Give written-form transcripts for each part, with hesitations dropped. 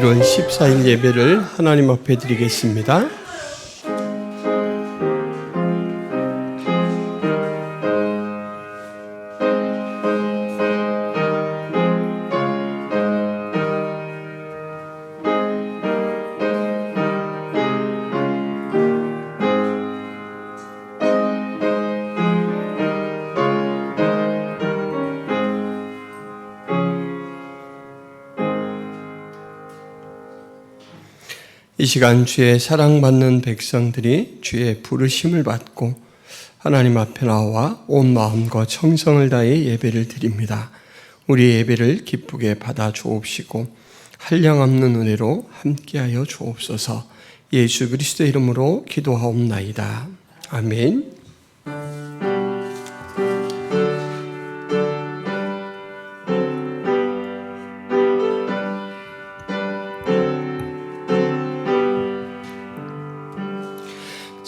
1월 14일 예배를 하나님 앞에 드리겠습니다. 이 시간 주의 사랑받는 백성들이 주의 부르심을 받고 하나님 앞에 나와 온 마음과 정성을 다해 예배를 드립니다. 우리 예배를 기쁘게 받아 주옵시고 한량없는 은혜로 함께하여 주옵소서. 예수 그리스도의 이름으로 기도하옵나이다. 아멘.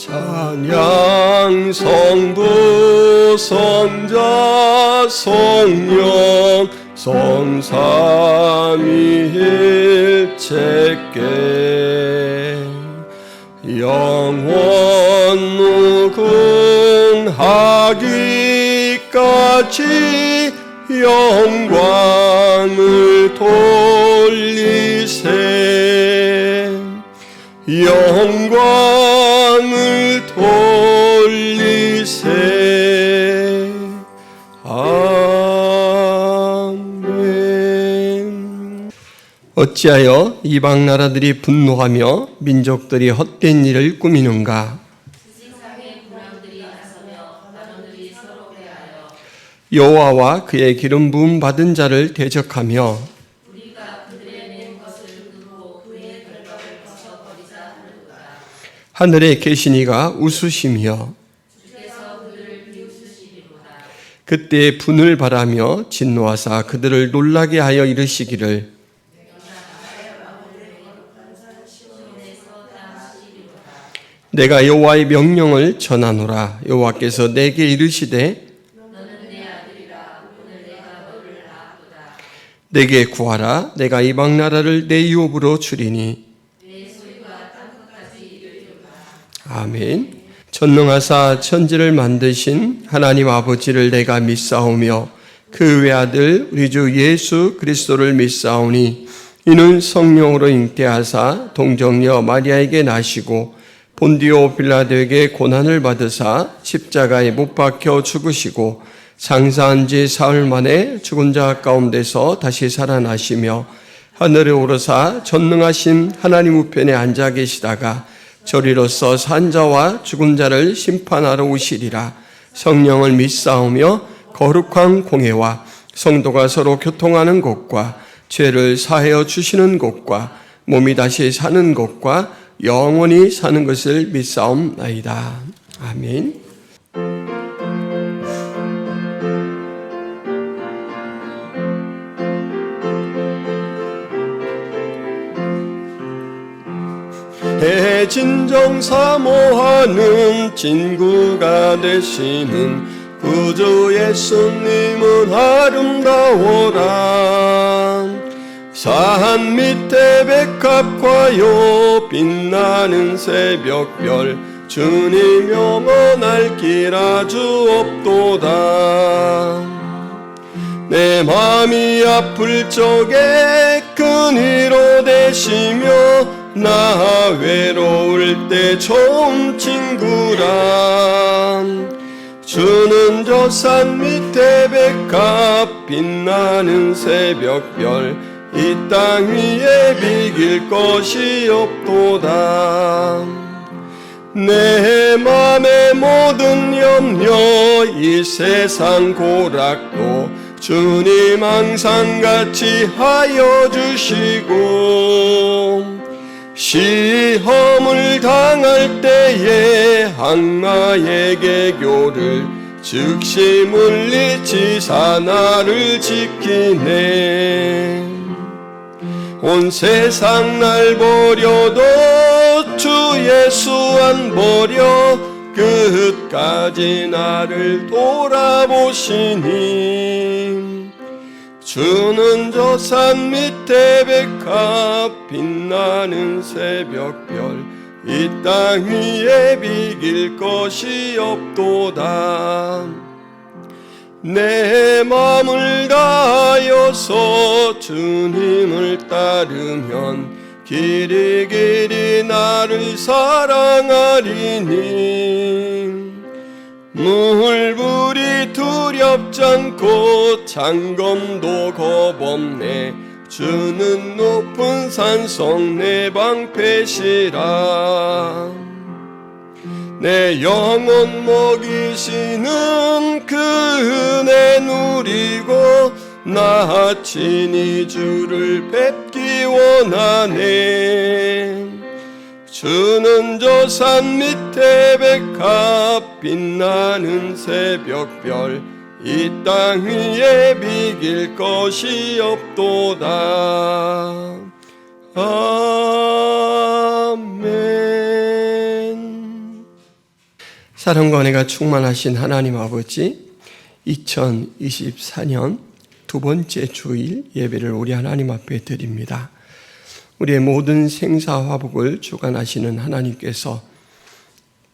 찬양 성부 성자 성령 성삼위일체께 영원 무궁하기까지 영광을 돌리세 영광을 돌리세. 아멘. 어찌하여 이방 나라들이 분노하며 민족들이 헛된 일을 꾸미는가? 여호와와 그의 기름 부음 받은 자를 대적하며 하늘에 계신 이가 웃으시며 그때 분을 바라며 진노하사 그들을 놀라게 하여 이르시기를 내가 여호와의 명령을 전하노라. 여호와께서 내게 이르시되 내게 구하라. 내가 이방 나라를 내 유업으로 주리니. 아멘. 전능하사 천지를 만드신 하나님 아버지를 내가 믿사오며 그 외아들 우리 주 예수 그리스도를 믿사오니 이는 성령으로 잉태하사 동정녀 마리아에게 나시고 본디오 빌라도에게 고난을 받으사 십자가에 못 박혀 죽으시고 장사한 지 사흘 만에 죽은 자 가운데서 다시 살아나시며 하늘에 오르사 전능하신 하나님 우편에 앉아 계시다가 저리로서 산 자와 죽은 자를 심판하러 오시리라. 성령을 믿사오며 거룩한 공회와 성도가 서로 교통하는 것과 죄를 사하여 주시는 것과 몸이 다시 사는 것과 영원히 사는 것을 믿사옵나이다. 아멘. 진정 사모하는 친구가 되시는 구주 예수님은 아름다워라. 산 밑에 백합과요 빛나는 새벽별 주님 영원할 길 아주 없도다. 내 맘이 아플 적에 큰 위로 되시며 나 외로울 때 좋은 친구라. 주는 저 산 밑에 백합 빛나는 새벽별 이 땅 위에 비길 것이 없도다. 내 맘의 모든 염려 이 세상 고락도 주님 항상 같이 하여 주시고 시험을 당할 때에 항나의 개교를 즉시 물리치사 나를 지키네. 온 세상 날 버려도 주 예수 안 버려 끝까지 나를 돌아보시니 주 주는 저 산 밑에 백합 빛나는 새벽별 이 땅 위에 비길 것이 없도다. 내 맘을 다하여서 주님을 따르면 길이 길이 나를 사랑하리니 물불이 두렵지 않고 장검도 겁없네. 주는 높은 산성 내 방패시라. 내 영혼 먹이시는 그 은혜 누리고 나 친히 주를 뵙기 원하네. 주는 저 산 밑에 백합 빛나는 새벽별 이 땅 위에 비길 것이 없도다. 아멘. 사랑과 은혜가 충만하신 하나님 아버지, 2024년 두 번째 주일 예배를 우리 하나님 앞에 드립니다. 우리의 모든 생사화복을 주관하시는 하나님께서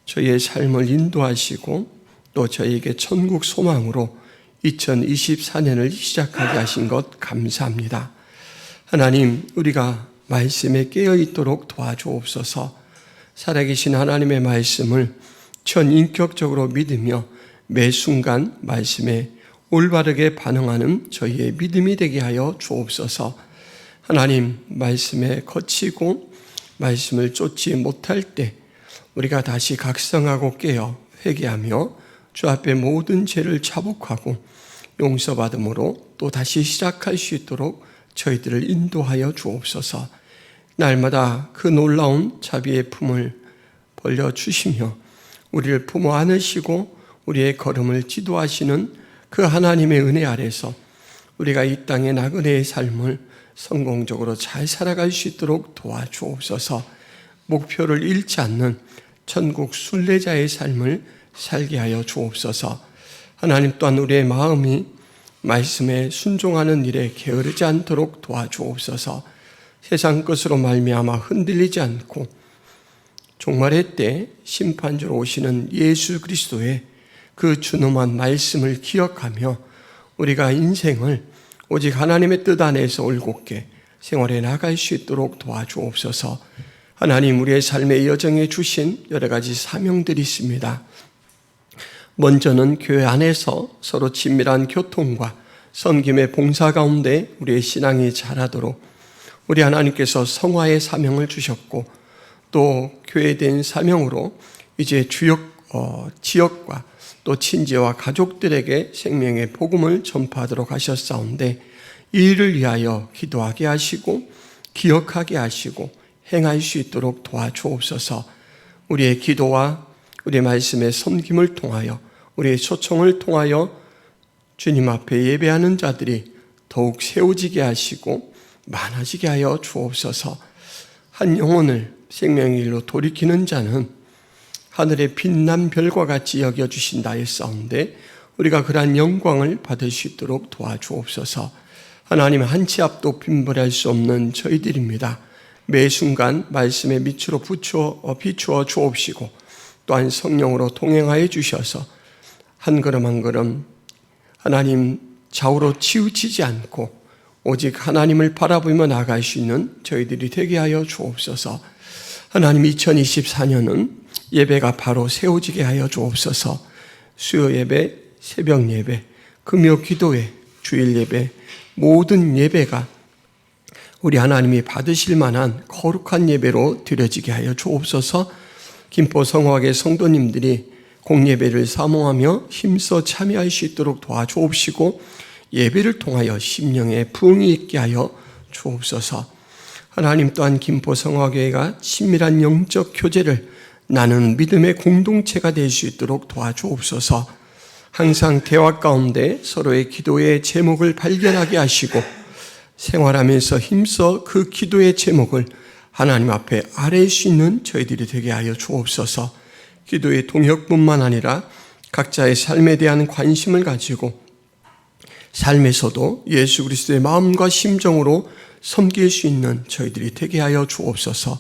저희의 삶을 인도하시고 또 저희에게 천국 소망으로 2024년을 시작하게 하신 것 감사합니다. 하나님, 우리가 말씀에 깨어있도록 도와주옵소서. 살아계신 하나님의 말씀을 전인격적으로 믿으며 매 순간 말씀에 올바르게 반응하는 저희의 믿음이 되게 하여 주옵소서. 하나님, 말씀에 거치고 말씀을 쫓지 못할 때 우리가 다시 각성하고 깨어 회개하며 주 앞에 모든 죄를 자복하고 용서받음으로 또 다시 시작할 수 있도록 저희들을 인도하여 주옵소서. 날마다 그 놀라운 자비의 품을 벌려주시며 우리를 품어 안으시고 우리의 걸음을 지도하시는 그 하나님의 은혜 아래서 우리가 이 땅의 나그네의 삶을 성공적으로 잘 살아갈 수 있도록 도와주옵소서. 목표를 잃지 않는 천국 순례자의 삶을 살게 하여 주옵소서. 하나님 또한 우리의 마음이 말씀에 순종하는 일에 게으르지 않도록 도와주옵소서. 세상 것으로 말미암아 흔들리지 않고 종말의 때 심판주로 오시는 예수 그리스도의 그 준엄한 말씀을 기억하며 우리가 인생을 오직 하나님의 뜻 안에서 올곧게 생활해 나갈 수 있도록 도와주옵소서. 하나님, 우리의 삶의 여정에 주신 여러 가지 사명들이 있습니다. 먼저는 교회 안에서 서로 친밀한 교통과 섬김의 봉사 가운데 우리의 신앙이 자라도록 우리 하나님께서 성화의 사명을 주셨고 또 교회된 사명으로 이제 지역과 또 친지와 가족들에게 생명의 복음을 전파하도록 하셨사온데 이 일을 위하여 기도하게 하시고 기억하게 하시고 행할 수 있도록 도와주옵소서. 우리의 기도와 우리의 말씀의 섬김을 통하여 우리의 초청을 통하여 주님 앞에 예배하는 자들이 더욱 세워지게 하시고 많아지게 하여 주옵소서. 한 영혼을 생명의 일로 돌이키는 자는 하늘의 빛난 별과 같이 여겨주신다 했사온데 우리가 그러한 영광을 받을 수 있도록 도와주옵소서. 하나님, 한 치 앞도 빈벌할 수 없는 저희들입니다. 매 순간 말씀의 빛으로 비추어 주옵시고 또한 성령으로 동행하여 주셔서 한 걸음 한 걸음 하나님 좌우로 치우치지 않고 오직 하나님을 바라보며 나아갈 수 있는 저희들이 되게 하여 주옵소서. 하나님, 2024년은 예배가 바로 세워지게 하여 주옵소서. 수요 예배, 새벽 예배, 금요 기도회, 주일 예배, 모든 예배가 우리 하나님이 받으실 만한 거룩한 예배로 드려지게 하여 주옵소서. 김포 성화계 성도님들이 공예배를 사모하며 힘써 참여할 수 있도록 도와주옵시고 예배를 통하여 심령에 부흥이 있게 하여 주옵소서. 하나님, 또한 김포 성화교회가 친밀한 영적 교제를 나누는 믿음의 공동체가 될 수 있도록 도와주옵소서. 항상 대화 가운데 서로의 기도의 제목을 발견하게 하시고 생활하면서 힘써 그 기도의 제목을 하나님 앞에 아뢰일 수 있는 저희들이 되게 하여 주옵소서. 기도의 동역뿐만 아니라 각자의 삶에 대한 관심을 가지고 삶에서도 예수 그리스도의 마음과 심정으로 섬길 수 있는 저희들이 되게 하여 주옵소서.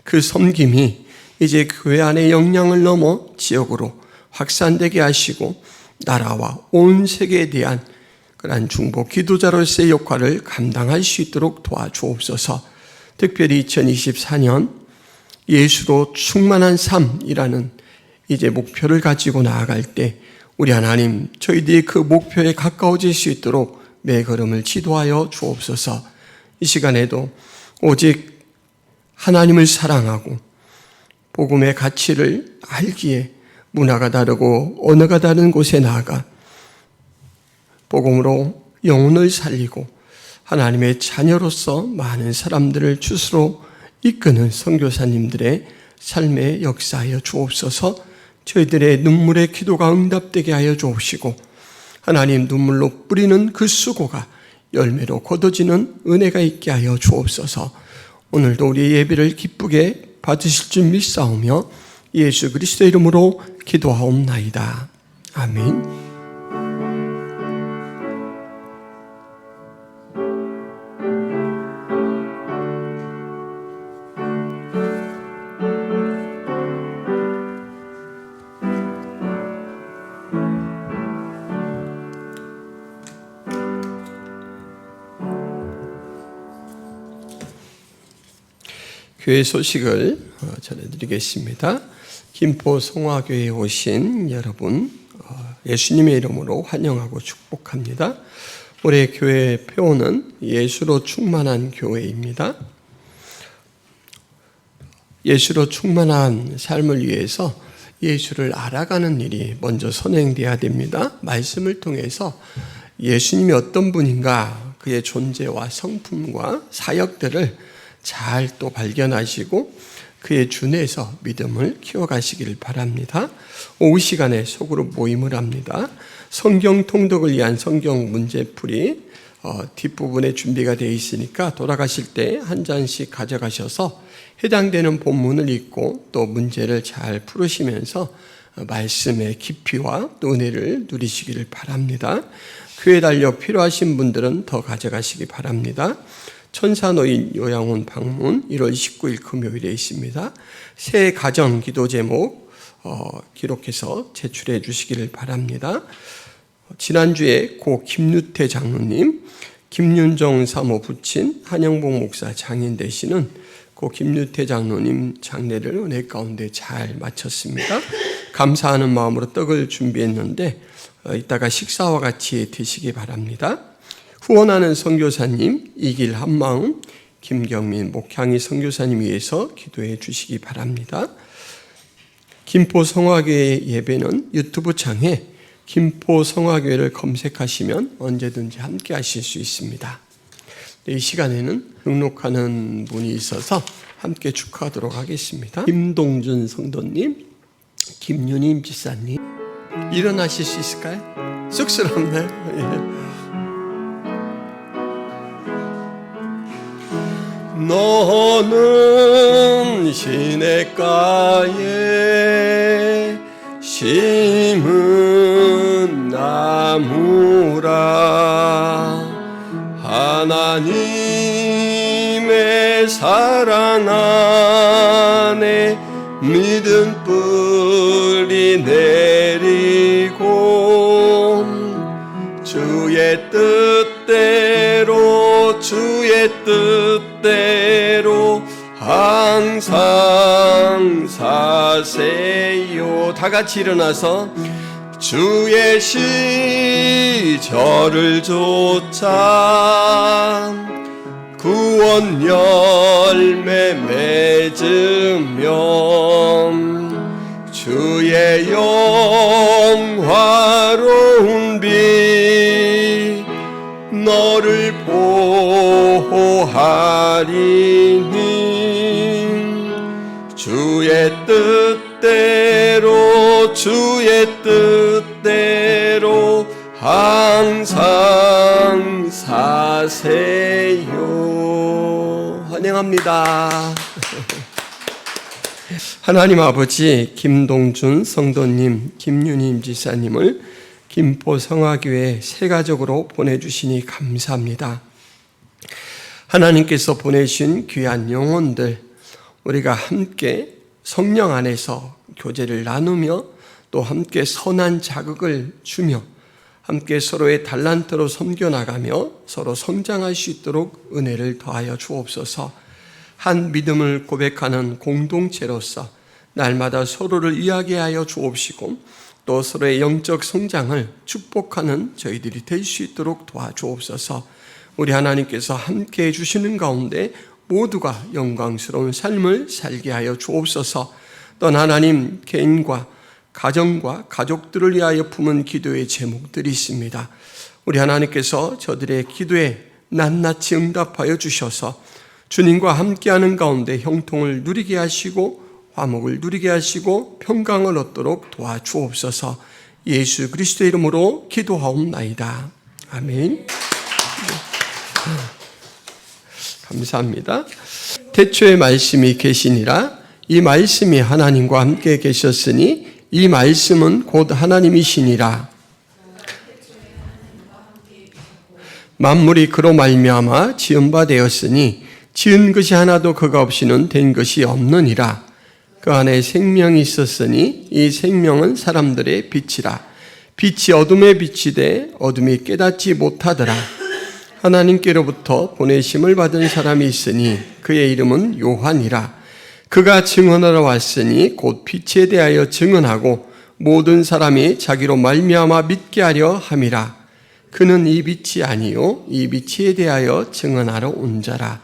그 섬김이 이제 교회 안의 역량을 넘어 지역으로 확산되게 하시고 나라와 온 세계에 대한 그러한 중보 기도자로서의 역할을 감당할 수 있도록 도와주옵소서. 특별히 2024년 예수로 충만한 삶이라는 이제 목표를 가지고 나아갈 때 우리 하나님, 저희들이 그 목표에 가까워질 수 있도록 매 걸음을 지도하여 주옵소서. 이 시간에도 오직 하나님을 사랑하고 복음의 가치를 알기에 문화가 다르고 언어가 다른 곳에 나아가 복음으로 영혼을 살리고 하나님의 자녀로서 많은 사람들을 주스로 이끄는 선교사님들의 삶에 역사하여 주옵소서. 저희들의 눈물의 기도가 응답되게 하여 주옵시고 하나님 눈물로 뿌리는 그 수고가 열매로 거둬지는 은혜가 있게 하여 주옵소서. 오늘도 우리의 예배를 기쁘게 받으실 줄 믿사오며 예수 그리스도의 이름으로 기도하옵나이다. 아멘. 교회 소식을 전해드리겠습니다. 김포 성화교회에 오신 여러분, 예수님의 이름으로 환영하고 축복합니다. 올해 교회 표어는 예수로 충만한 교회입니다. 예수로 충만한 삶을 위해서 예수를 알아가는 일이 먼저 선행돼야 됩니다. 말씀을 통해서 예수님이 어떤 분인가, 그의 존재와 성품과 사역들을 잘 또 발견하시고 그의 준에서 믿음을 키워가시길 바랍니다. 오후 시간에 소그룹 모임을 합니다. 성경 통독을 위한 성경 문제풀이 뒷부분에 준비가 되어 있으니까 돌아가실 때 한 잔씩 가져가셔서 해당되는 본문을 읽고 또 문제를 잘 풀으시면서 말씀의 깊이와 또 은혜를 누리시기를 바랍니다. 교회 달력 필요하신 분들은 더 가져가시기 바랍니다. 천사노인 요양원 방문 1월 19일 금요일에 있습니다. 새 가정 기도 제목 기록해서 제출해 주시기를 바랍니다. 지난주에 고 김유태 장로님, 김윤정 사모 부친, 한영복 목사 장인 되시는 고 김유태 장로님 장례를 은혜 가운데 잘 마쳤습니다. 감사하는 마음으로 떡을 준비했는데 이따가 식사와 같이 드시기 바랍니다. 후원하는 선교사님, 이길 한마음, 김경민 목향이 선교사님 위해서 기도해 주시기 바랍니다. 김포 성화교회 예배는 유튜브 창에 김포 성화교회를 검색하시면 언제든지 함께 하실 수 있습니다. 이 시간에는 등록하는 분이 있어서 함께 축하하도록 하겠습니다. 김동준 성도님, 김윤임 지사님, 일어나실 수 있을까요? 쑥스럽네요. 예. 너는 시냇가에 심은 나무라 하나님의 사랑 안에 믿음 뿌리 내리고 주의 뜻대로 항상 사세요. 다 같이 일어나서 주의 시절을 좇아 구원 열매 맺으면 주의 영화로운 빛 너를 보호하리니 주의 뜻대로 항상 사세요. 환영합니다. 하나님 아버지, 김동준 성도님, 김윤임 지사님을 김포 성화교회 새 가족으로 보내주시니 감사합니다. 하나님께서 보내신 귀한 영혼들, 우리가 함께 성령 안에서 교제를 나누며 또 함께 선한 자극을 주며 함께 서로의 달란트로 섬겨나가며 서로 성장할 수 있도록 은혜를 더하여 주옵소서. 한 믿음을 고백하는 공동체로서 날마다 서로를 이야기하여 주옵시고 또 서로의 영적 성장을 축복하는 저희들이 될 수 있도록 도와주옵소서. 우리 하나님께서 함께해 주시는 가운데 모두가 영광스러운 삶을 살게 하여 주옵소서. 또 하나님, 개인과 가정과 가족들을 위하여 품은 기도의 제목들이 있습니다. 우리 하나님께서 저들의 기도에 낱낱이 응답하여 주셔서 주님과 함께하는 가운데 형통을 누리게 하시고 화목을 누리게 하시고 평강을 얻도록 도와주옵소서. 예수 그리스도의 이름으로 기도하옵나이다. 아멘. 감사합니다. 태초에 말씀이 계시니라. 이 말씀이 하나님과 함께 계셨으니 이 말씀은 곧 하나님이시니라. 만물이 그로 말미암아 지은 바 되었으니 지은 것이 하나도 그가 없이는 된 것이 없느니라. 그 안에 생명이 있었으니 이 생명은 사람들의 빛이라. 빛이 어둠에 비치되 어둠이 깨닫지 못하더라. 하나님께로부터 보내심을 받은 사람이 있으니 그의 이름은 요한이라. 그가 증언하러 왔으니 곧 빛에 대하여 증언하고 모든 사람이 자기로 말미암아 믿게 하려 함이라. 그는 이 빛이 아니요 이 빛에 대하여 증언하러 온 자라.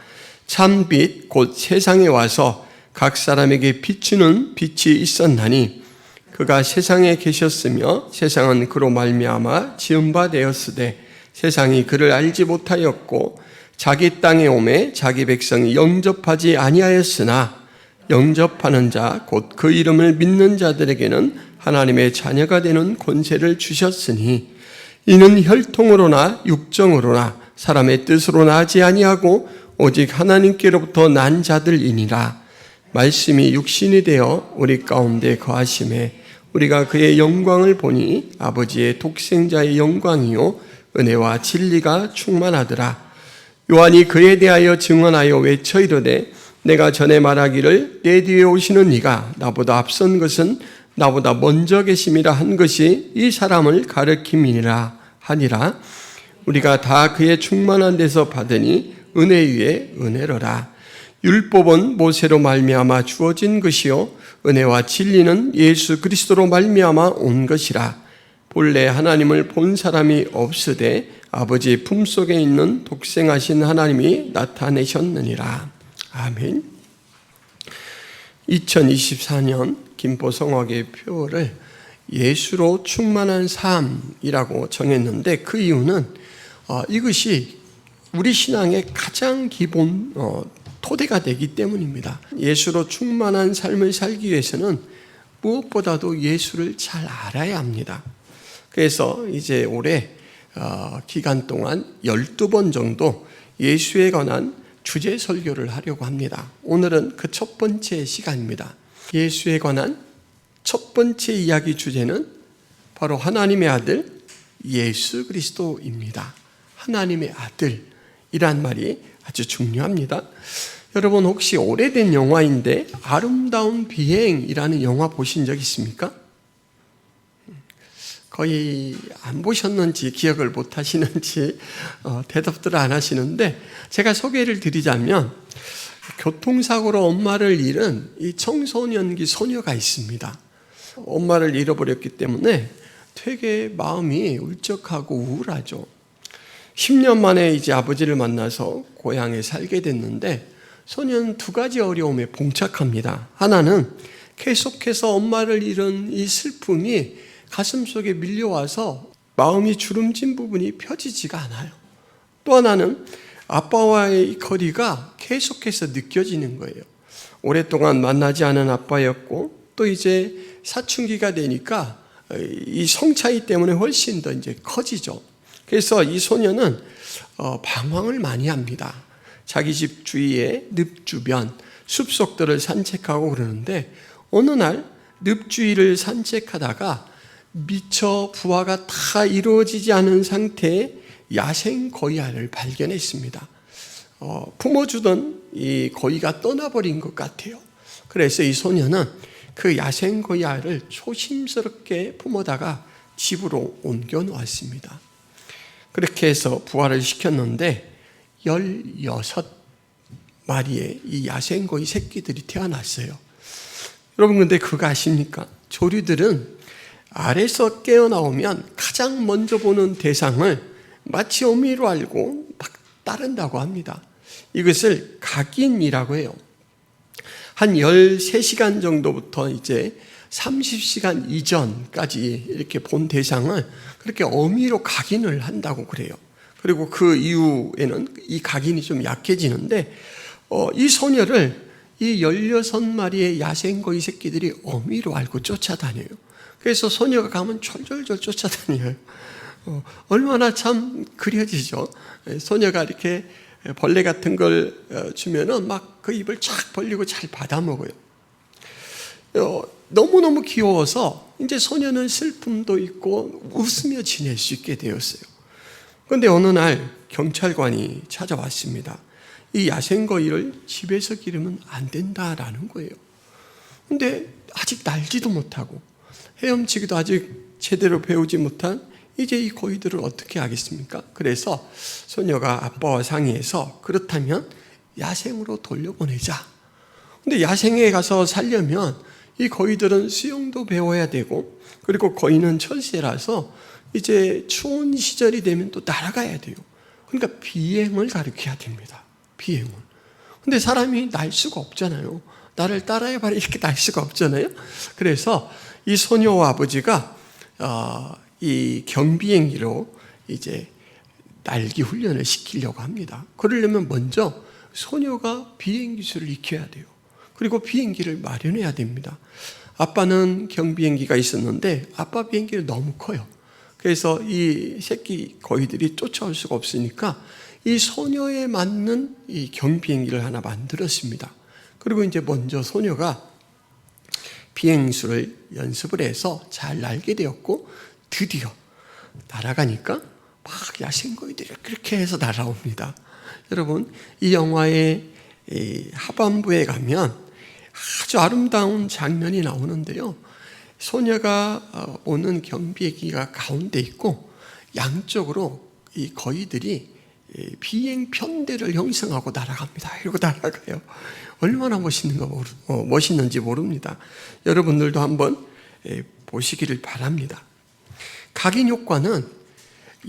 참 빛 곧 세상에 와서 각 사람에게 비추는 빛이 있었나니 그가 세상에 계셨으며 세상은 그로 말미암아 지은 바 되었으되 세상이 그를 알지 못하였고 자기 땅에 오매 자기 백성이 영접하지 아니하였으나 영접하는 자 곧 그 이름을 믿는 자들에게는 하나님의 자녀가 되는 권세를 주셨으니 이는 혈통으로나 육정으로나 사람의 뜻으로 나지 아니하고 오직 하나님께로부터 난 자들이니라. 말씀이 육신이 되어 우리 가운데 거하심에 우리가 그의 영광을 보니 아버지의 독생자의 영광이요 은혜와 진리가 충만하더라. 요한이 그에 대하여 증언하여 외쳐 이르되 내가 전에 말하기를 내 뒤에 오시는 이가 나보다 앞선 것은 나보다 먼저 계심이라 한 것이 이 사람을 가르킴이니라 하니라. 우리가 다 그의 충만한 데서 받으니 은혜 위에 은혜로라. 율법은 모세로 말미암아 주어진 것이요 은혜와 진리는 예수 그리스도로 말미암아 온 것이라. 본래 하나님을 본 사람이 없으되 아버지 품속에 있는 독생하신 하나님이 나타내셨느니라. 아멘. 2024년 김포 성화교회 표어를 예수로 충만한 삶이라고 정했는데 그 이유는 이것이 우리 신앙의 가장 기본 토대가 되기 때문입니다. 예수로 충만한 삶을 살기 위해서는 무엇보다도 예수를 잘 알아야 합니다. 그래서 이제 올해 기간 동안 12번 정도 예수에 관한 주제 설교를 하려고 합니다. 오늘은 그 첫 번째 시간입니다. 예수에 관한 첫 번째 이야기 주제는 바로 하나님의 아들 예수 그리스도입니다. 하나님의 아들이란 말이 아주 중요합니다. 여러분 혹시 오래된 영화인데 아름다운 비행이라는 영화 보신 적 있습니까? 거의 안 보셨는지 기억을 못 하시는지 대답들을 안 하시는데 제가 소개를 드리자면 교통사고로 엄마를 잃은 이 청소년기 소녀가 있습니다. 엄마를 잃어버렸기 때문에 되게 마음이 울적하고 우울하죠. 10년 만에 이제 아버지를 만나서 고향에 살게 됐는데 소녀는 두 가지 어려움에 봉착합니다. 하나는 계속해서 엄마를 잃은 이 슬픔이 가슴속에 밀려와서 마음이 주름진 부분이 펴지지가 않아요. 또 하나는 아빠와의 거리가 계속해서 느껴지는 거예요. 오랫동안 만나지 않은 아빠였고 또 이제 사춘기가 되니까 이 성차이 때문에 훨씬 더 이제 커지죠. 그래서 이 소녀는 방황을 많이 합니다. 자기 집 주위의 늪 주변 숲속들을 산책하고 그러는데 어느 날 늪 주위를 산책하다가 미처 부화가 다 이루어지지 않은 상태의 야생 거위알을 발견했습니다. 품어주던 이 거위가 떠나버린 것 같아요. 그래서 이 소녀는 그 야생 거위알을 조심스럽게 품어다가 집으로 옮겨 놓았습니다. 그렇게 해서 부화를 시켰는데 16마리의 이 야생 거위 새끼들이 태어났어요. 여러분, 근데 그거 아십니까? 조류들은 알에서 깨어나오면 가장 먼저 보는 대상을 마치 어미로 알고 막 따른다고 합니다. 이것을 각인이라고 해요. 한 13시간 정도부터 이제 30시간 이전까지 이렇게 본 대상을 그렇게 어미로 각인을 한다고 그래요. 그리고 그 이후에는 이 각인이 좀 약해지는데, 이 소녀를 이 16마리의 야생거위 새끼들이 어미로 알고 쫓아다녀요. 그래서 소녀가 가면 졸졸졸 쫓아다녀요. 얼마나 참 그려지죠. 소녀가 이렇게 벌레 같은 걸 주면은 막 그 입을 쫙 벌리고 잘 받아 먹어요. 너무너무 귀여워서 이제 소녀는 슬픔도 있고 웃으며 지낼 수 있게 되었어요. 그런데 어느 날 경찰관이 찾아왔습니다. 이 야생거위를 집에서 기르면 안 된다라는 거예요. 근데 아직 날지도 못하고 헤엄치기도 아직 제대로 배우지 못한 이제 이 거위들을 어떻게 하겠습니까? 그래서 소녀가 아빠와 상의해서 그렇다면 야생으로 돌려보내자. 근데 야생에 가서 살려면 이 거위들은 수영도 배워야 되고, 그리고 거위는 철새라서 이제 추운 시절이 되면 또 날아가야 돼요. 그러니까 비행을 가르쳐야 됩니다. 비행을. 근데 사람이 날 수가 없잖아요. 나를 따라해봐라 이렇게 날 수가 없잖아요. 그래서 이 소녀와 아버지가 이 경비행기로 이제 날기 훈련을 시키려고 합니다. 그러려면 먼저 소녀가 비행 기술을 익혀야 돼요. 그리고 비행기를 마련해야 됩니다. 아빠는 경비행기가 있었는데 아빠 비행기는 너무 커요. 그래서 이 새끼 거위들이 쫓아올 수가 없으니까 이 소녀에 맞는 이 경비행기를 하나 만들었습니다. 그리고 이제 먼저 소녀가 비행수를 연습을 해서 잘 날게 되었고, 드디어 날아가니까 막 야생거위들이 그렇게 해서 날아옵니다. 여러분, 이 영화의 하반부에 가면 아주 아름다운 장면이 나오는데요. 소녀가 오는 경비행기가 가운데 있고 양쪽으로 이 거위들이 비행 편대를 형성하고 날아갑니다. 이러고 날아가요. 얼마나 멋있는지 모릅니다. 여러분들도 한번 보시기를 바랍니다. 각인 효과는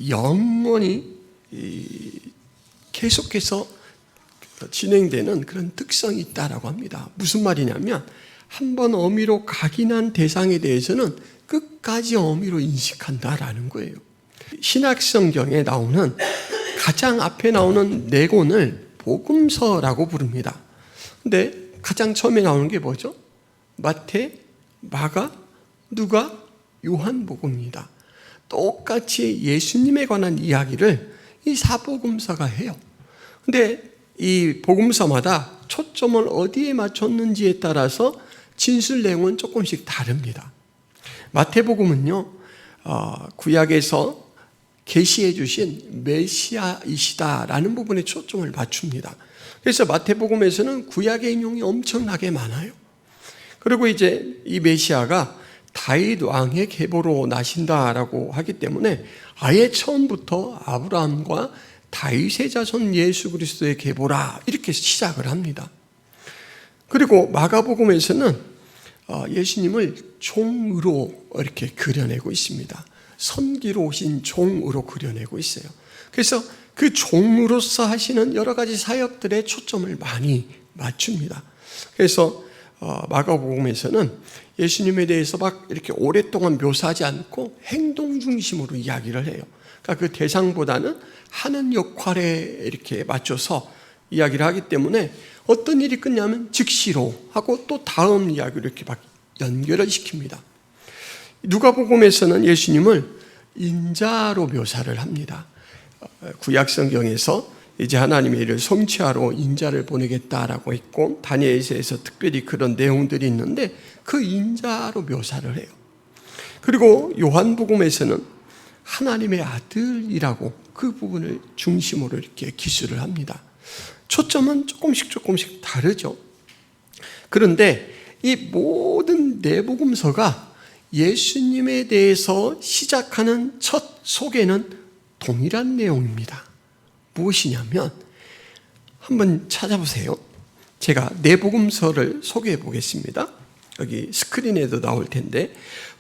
영원히 계속해서 진행되는 그런 특성이 있다라고 합니다. 무슨 말이냐면 한번 어미로 각인한 대상에 대해서는 끝까지 어미로 인식한다라는 거예요. 신약성경에 나오는 가장 앞에 나오는 네 권을 복음서라고 부릅니다. 근데 가장 처음에 나오는 게 뭐죠? 마태, 마가, 누가, 요한복음입니다. 똑같이 예수님에 관한 이야기를 이 사복음서가 해요. 근데 이 복음서마다 초점을 어디에 맞췄는지에 따라서 진술 내용은 조금씩 다릅니다. 마태복음은요, 구약에서 계시해 주신 메시아이시다라는 부분에 초점을 맞춥니다. 그래서 마태복음에서는 구약의 인용이 엄청나게 많아요. 그리고 이제 이 메시아가 다윗 왕의 계보로 나신다라고 하기 때문에 아예 처음부터 아브라함과 다윗의 자손 예수 그리스도의 계보라 이렇게 시작을 합니다. 그리고 마가복음에서는 예수님을 종으로 이렇게 그려내고 있습니다. 선기로 오신 종으로 그려내고 있어요. 그래서 그 종으로서 하시는 여러 가지 사역들의 초점을 많이 맞춥니다. 그래서 마가복음에서는 예수님에 대해서 막 이렇게 오랫동안 묘사하지 않고 행동 중심으로 이야기를 해요. 그러니까 그 대상보다는 하는 역할에 이렇게 맞춰서 이야기를 하기 때문에 어떤 일이 끝나면 즉시로 하고 또 다음 이야기로 이렇게 막 연결을 시킵니다. 누가복음에서는 예수님을 인자로 묘사를 합니다. 구약성경에서 이제 하나님의 일을 성취하러 인자를 보내겠다라고 했고, 다니엘서에서 특별히 그런 내용들이 있는데 그 인자로 묘사를 해요. 그리고 요한복음에서는 하나님의 아들이라고 그 부분을 중심으로 이렇게 기술을 합니다. 초점은 조금씩 다르죠. 그런데 이 모든 네 복음서가 예수님에 대해서 시작하는 첫 소개는 동일한 내용입니다. 무엇이냐면 한번 찾아보세요. 제가 네 복음서를 소개해 보겠습니다. 여기 스크린에도 나올 텐데,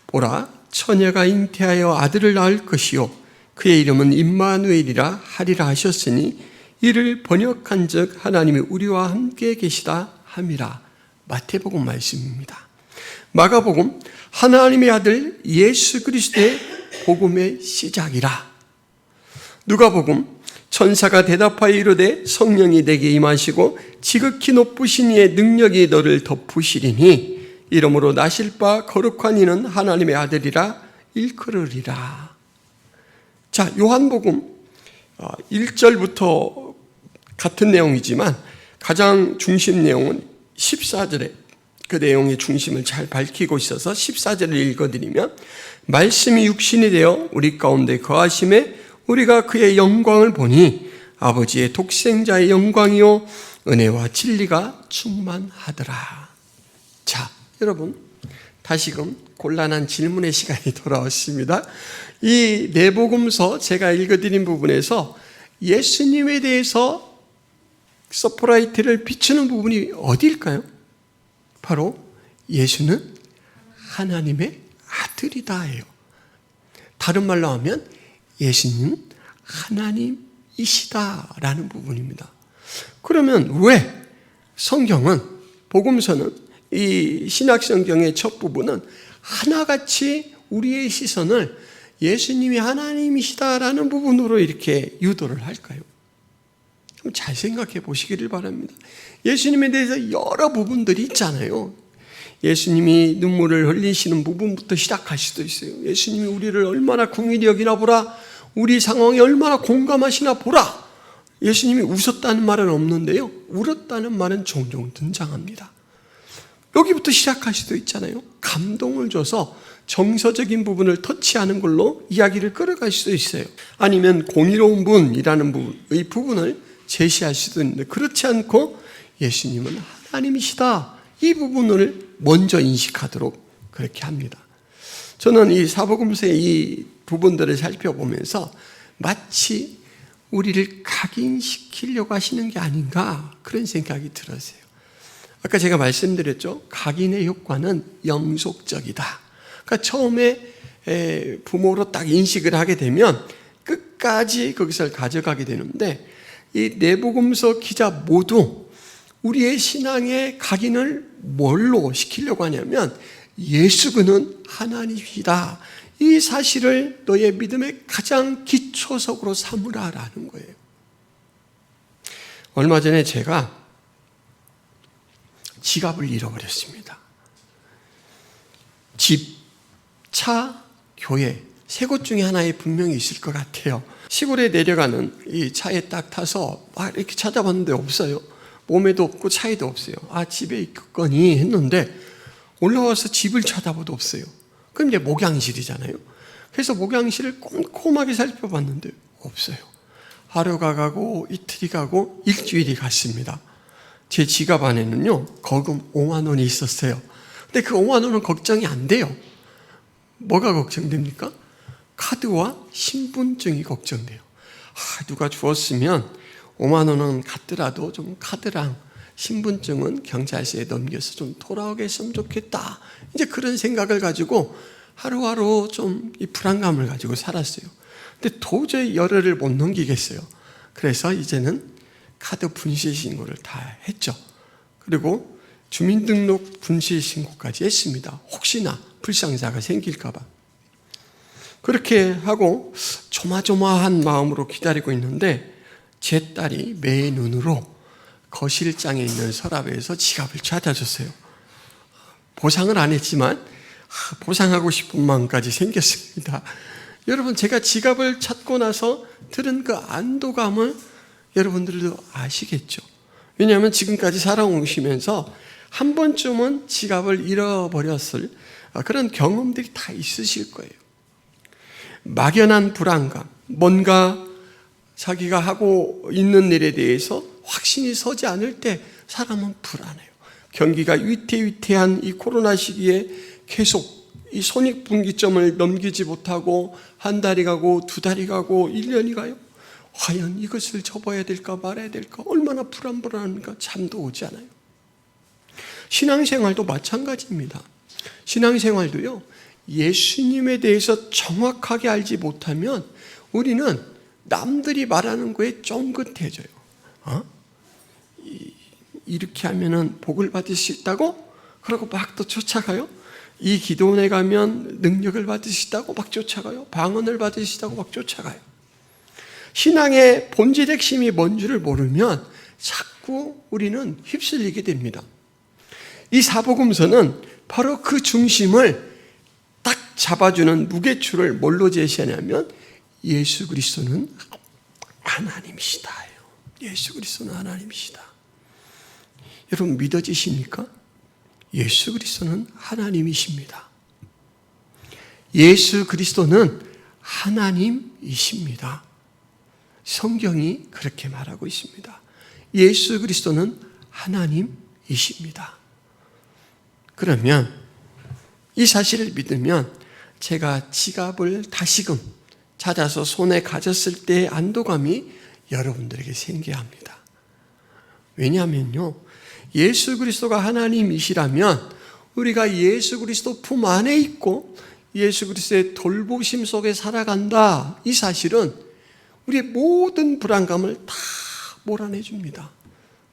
보라, 처녀가 잉태하여 아들을 낳을 것이요 그의 이름은 임마누엘이라 하리라 하셨으니 이를 번역한즉 하나님이 우리와 함께 계시다 함이라. 마태복음 말씀입니다. 마가복음, 하나님의 아들 예수 그리스도의 복음의 시작이라. 누가복음, 천사가 대답하여 이르되 성령이 내게 임하시고 지극히 높으신 이의 능력이 너를 덮으시리니 이러므로 나실 바 거룩한 이는 하나님의 아들이라 일컬으리라. 자, 요한복음 1절부터 같은 내용이지만 가장 중심 내용은 14절에 그 내용의 중심을 잘 밝히고 있어서 14절을 읽어드리면, 말씀이 육신이 되어 우리 가운데 거하심에 우리가 그의 영광을 보니 아버지의 독생자의 영광이요 은혜와 진리가 충만하더라. 자, 여러분, 다시금 곤란한 질문의 시간이 돌아왔습니다. 이 내복음서 제가 읽어드린 부분에서 예수님에 대해서 서프라이트를 비추는 부분이 어디일까요? 바로 예수는 하나님의 아들이다예요. 다른 말로 하면 예수님은 하나님이시다라는 부분입니다. 그러면 왜 성경은, 복음서는, 이 신약성경의 첫 부분은 하나같이 우리의 시선을 예수님이 하나님이시다라는 부분으로 이렇게 유도를 할까요? 좀 잘 생각해 보시기를 바랍니다. 예수님에 대해서 여러 부분들이 있잖아요. 예수님이 눈물을 흘리시는 부분부터 시작할 수도 있어요. 예수님이 우리를 얼마나 긍휼히 여기나 보라, 우리 상황에 얼마나 공감하시나 보라. 예수님이 웃었다는 말은 없는데요, 울었다는 말은 종종 등장합니다. 여기부터 시작할 수도 있잖아요. 감동을 줘서 정서적인 부분을 터치하는 걸로 이야기를 끌어갈 수도 있어요. 아니면 공의로운 분이라는 부분의 부분을 제시할 수도 있는데, 그렇지 않고 예수님은 하나님이시다, 이 부분을 먼저 인식하도록 그렇게 합니다. 저는 이 사복음서의 이 부분들을 살펴보면서 마치 우리를 각인시키려고 하시는 게 아닌가, 그런 생각이 들었어요. 아까 제가 말씀드렸죠. 각인의 효과는 영속적이다. 그러니까 처음에 부모로 딱 인식을 하게 되면 끝까지 거기서 가져가게 되는데, 이 내복음서 기자 모두 우리의 신앙의 각인을 뭘로 시키려고 하냐면 예수 그는 하나님이다, 이 사실을 너의 믿음의 가장 기초석으로 삼으라라는 거예요. 얼마 전에 제가 지갑을 잃어버렸습니다. 집, 차, 교회, 세 곳 중에 하나에 분명히 있을 것 같아요. 시골에 내려가는 이 차에 딱 타서 막 이렇게 찾아봤는데 없어요. 몸에도 없고 차에도 없어요. 아, 집에 있겠거니 했는데 올라와서 집을 찾아봐도 없어요. 그럼 이제 목양실이잖아요. 그래서 목양실을 꼼꼼하게 살펴봤는데 없어요. 하루가 가고 이틀이 가고 일주일이 갔습니다. 제 지갑 안에는요, 거금 5만 원이 있었어요. 근데 그 5만 원은 걱정이 안 돼요. 뭐가 걱정됩니까? 카드와 신분증이 걱정돼요. 누가 주었으면 5만 원은 갔더라도 좀 카드랑 신분증은 경찰서에 넘겨서 좀 돌아오게 했으면 좋겠다. 이제 그런 생각을 가지고 하루하루 좀 이 불안감을 가지고 살았어요. 근데 도저히 열흘을 못 넘기겠어요. 그래서 이제는 카드 분실 신고를 다 했죠. 그리고 주민등록 분실 신고까지 했습니다. 혹시나 불상사가 생길까 봐. 그렇게 하고 조마조마한 마음으로 기다리고 있는데 제 딸이 매의 눈으로 거실장에 있는 서랍에서 지갑을 찾아줬어요. 보상을 안 했지만 보상하고 싶은 마음까지 생겼습니다. 여러분, 제가 지갑을 찾고 나서 들은 그 안도감을 여러분들도 아시겠죠? 왜냐하면 지금까지 살아오시면서 한 번쯤은 지갑을 잃어버렸을 그런 경험들이 다 있으실 거예요. 막연한 불안감, 뭔가 자기가 하고 있는 일에 대해서 확신이 서지 않을 때 사람은 불안해요. 경기가 위태위태한 이 코로나 시기에 계속 이 손익분기점을 넘기지 못하고 한 달이 가고 두 달이 가고 1년이 가요. 과연 이것을 접어야 될까 말아야 될까 얼마나 불안불안한가 잠도 오지 않아요. 신앙생활도 마찬가지입니다. 신앙생활도요, 예수님에 대해서 정확하게 알지 못하면 우리는 남들이 말하는 거에 쫑긋해져요. 이렇게 하면은 복을 받을 수 있다고? 그러고 막 또 쫓아가요. 이 기도원에 가면 능력을 받을 수 있다고 막 쫓아가요. 방언을 받을 수 있다고 막 쫓아가요. 신앙의 본질 핵심이 뭔 줄을 모르면 자꾸 우리는 휩쓸리게 됩니다. 이 사복음서는 바로 그 중심을 딱 잡아주는 무게추를 뭘로 제시하냐면 예수 그리스도는 하나님이시다예요. 예수 그리스도는 하나님이시다. 여러분 믿어지십니까? 예수 그리스도는 하나님이십니다. 예수 그리스도는 하나님이십니다. 성경이 그렇게 말하고 있습니다. 예수 그리스도는 하나님이십니다. 그러면 이 사실을 믿으면 제가 지갑을 다시금 찾아서 손에 가졌을 때의 안도감이 여러분들에게 생겨야 합니다. 왜냐하면요, 예수 그리스도가 하나님이시라면 우리가 예수 그리스도 품 안에 있고 예수 그리스도의 돌보심 속에 살아간다. 이 사실은 우리의 모든 불안감을 다 몰아내 줍니다.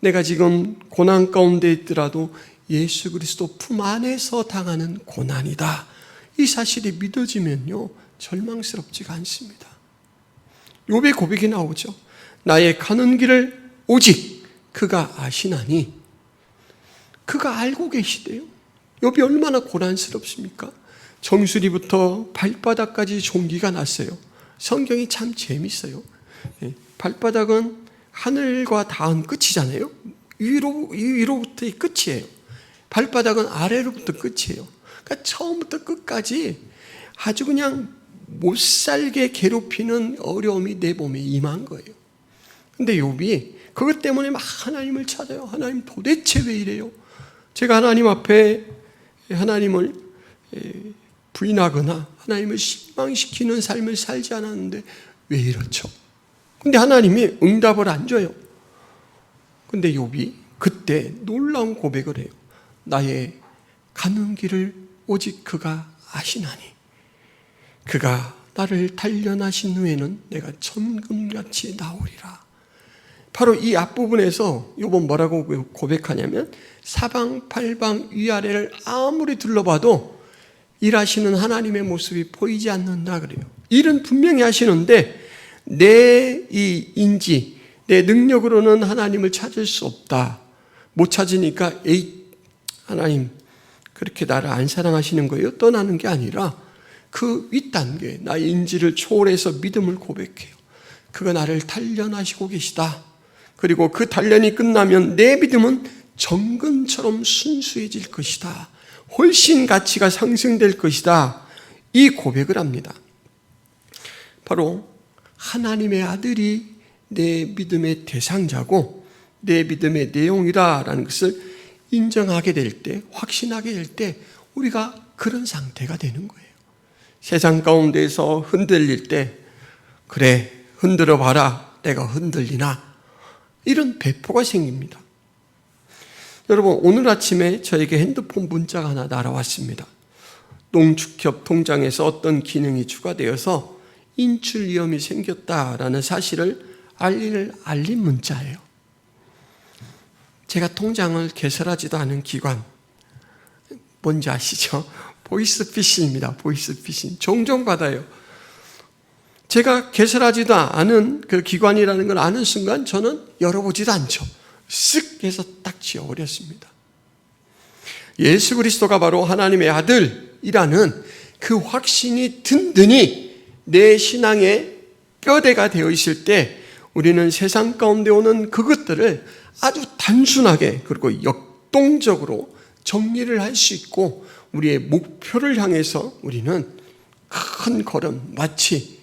내가 지금 고난 가운데 있더라도 예수 그리스도 품 안에서 당하는 고난이다. 이 사실이 믿어지면요, 절망스럽지가 않습니다. 욥의 고백이 나오죠. 나의 가는 길을 오직 그가 아시나니. 그가 알고 계시대요. 욥이 얼마나 고난스럽습니까? 정수리부터 발바닥까지 종기가 났어요. 성경이 참 재밌어요. 발바닥은 하늘과 닿은 끝이잖아요. 위로부터의 끝이에요. 발바닥은 아래로부터 끝이에요. 그러니까 처음부터 끝까지 아주 그냥 못살게 괴롭히는 어려움이 내 몸에 임한 거예요. 근데 욥이 그것 때문에 막 하나님을 찾아요. 하나님 도대체 왜 이래요? 제가 하나님 앞에 하나님을 부인하거나 하나님을 실망시키는 삶을 살지 않았는데 왜 이렇죠? 근데 하나님이 응답을 안 줘요. 근데 욥이 그때 놀라운 고백을 해요. 나의 가는 길을 오직 그가 아시나니 그가 나를 단련하신 후에는 내가 천금같이 나오리라. 바로 이 앞부분에서 욥은 뭐라고 고백하냐면 사방팔방 위아래를 아무리 둘러봐도 일하시는 하나님의 모습이 보이지 않는다 그래요. 일은 분명히 하시는데 내 이 인지, 내 능력으로는 하나님을 찾을 수 없다. 못 찾으니까 에이 하나님 그렇게 나를 안 사랑하시는 거예요? 떠나는 게 아니라 그 윗단계 나의 인지를 초월해서 믿음을 고백해요. 그가 나를 단련하시고 계시다. 그리고 그 단련이 끝나면 내 믿음은 정금처럼 순수해질 것이다. 훨씬 가치가 상승될 것이다. 이 고백을 합니다. 바로 하나님의 아들이 내 믿음의 대상자고 내 믿음의 내용이라는 것을 인정하게 될 때, 확신하게 될 때 우리가 그런 상태가 되는 거예요. 세상 가운데서 흔들릴 때 그래 흔들어 봐라 내가 흔들리나 이런 배포가 생깁니다. 여러분 오늘 아침에 저에게 핸드폰 문자가 하나 날아왔습니다. 농축협 통장에서 어떤 기능이 추가되어서 인출 위험이 생겼다라는 사실을 알린 문자예요. 제가 통장을 개설하지도 않은 기관 뭔지 아시죠? 보이스피싱입니다. 보이스피싱 종종 받아요. 제가 개설하지도 않은 그 기관이라는 걸 아는 순간 저는 열어보지도 않죠. 쓱 해서 딱 지워버렸습니다. 예수 그리스도가 바로 하나님의 아들이라는 그 확신이 든든히 내 신앙의 뼈대가 되어 있을 때 우리는 세상 가운데 오는 그것들을 아주 단순하게 그리고 역동적으로 정리를 할 수 있고 우리의 목표를 향해서 우리는 큰 걸음, 마치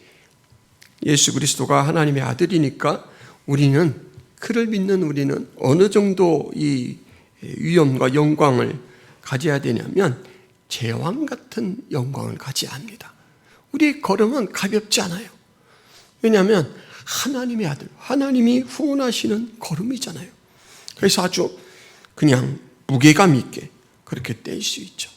예수 그리스도가 하나님의 아들이니까 우리는, 그를 믿는 우리는 어느 정도 이 위엄과 영광을 가져야 되냐면 제왕 같은 영광을 가져야 합니다. 우리의 걸음은 가볍지 않아요. 왜냐하면 하나님의 아들, 하나님이 후원하시는 걸음이잖아요. 그래서 아주 그냥 무게감 있게 그렇게 뗄 수 있죠.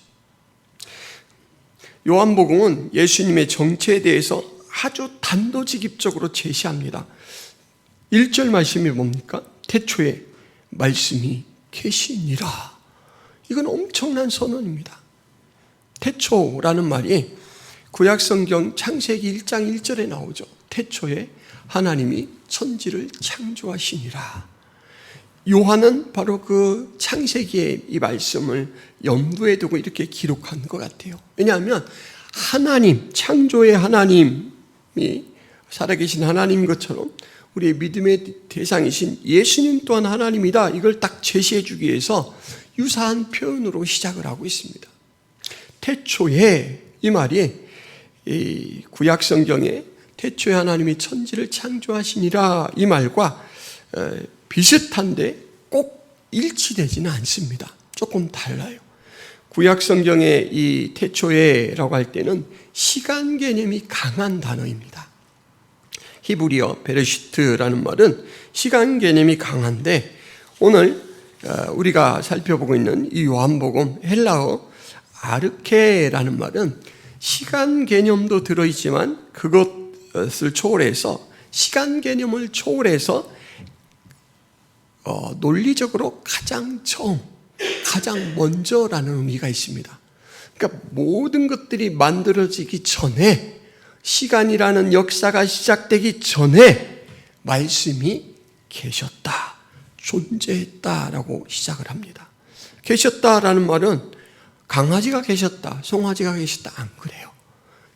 요한복음은 예수님의 정체에 대해서 아주 단도직입적으로 제시합니다. 1절 말씀이 뭡니까? 태초에 말씀이 계시니라. 이건 엄청난 선언입니다. 태초라는 말이 구약성경 창세기 1장 1절에 나오죠. 태초에 하나님이 천지를 창조하시니라. 요한은 바로 그 창세기의 이 말씀을 염두에 두고 이렇게 기록한 것 같아요. 왜냐하면 하나님, 창조의 하나님이 살아계신 하나님인 것처럼 우리의 믿음의 대상이신 예수님 또한 하나님이다. 이걸 딱 제시해 주기 위해서 유사한 표현으로 시작을 하고 있습니다. 태초에, 이 말이 이 구약 성경에 태초에 하나님이 천지를 창조하시니라 이 말과 비슷한데 꼭 일치되지는 않습니다. 조금 달라요. 구약 성경의 이 태초에라고 할 때는 시간 개념이 강한 단어입니다. 히브리어 베레시트라는 말은 시간 개념이 강한데, 오늘 우리가 살펴보고 있는 이 요한복음 헬라어 아르케라는 말은 시간 개념도 들어있지만 그것을 초월해서, 시간 개념을 초월해서 논리적으로 가장 처음, 가장 먼저라는 의미가 있습니다. 그러니까 모든 것들이 만들어지기 전에, 시간이라는 역사가 시작되기 전에 말씀이 계셨다, 존재했다라고 시작을 합니다. 계셨다라는 말은 강아지가 계셨다, 송아지가 계셨다, 안 그래요.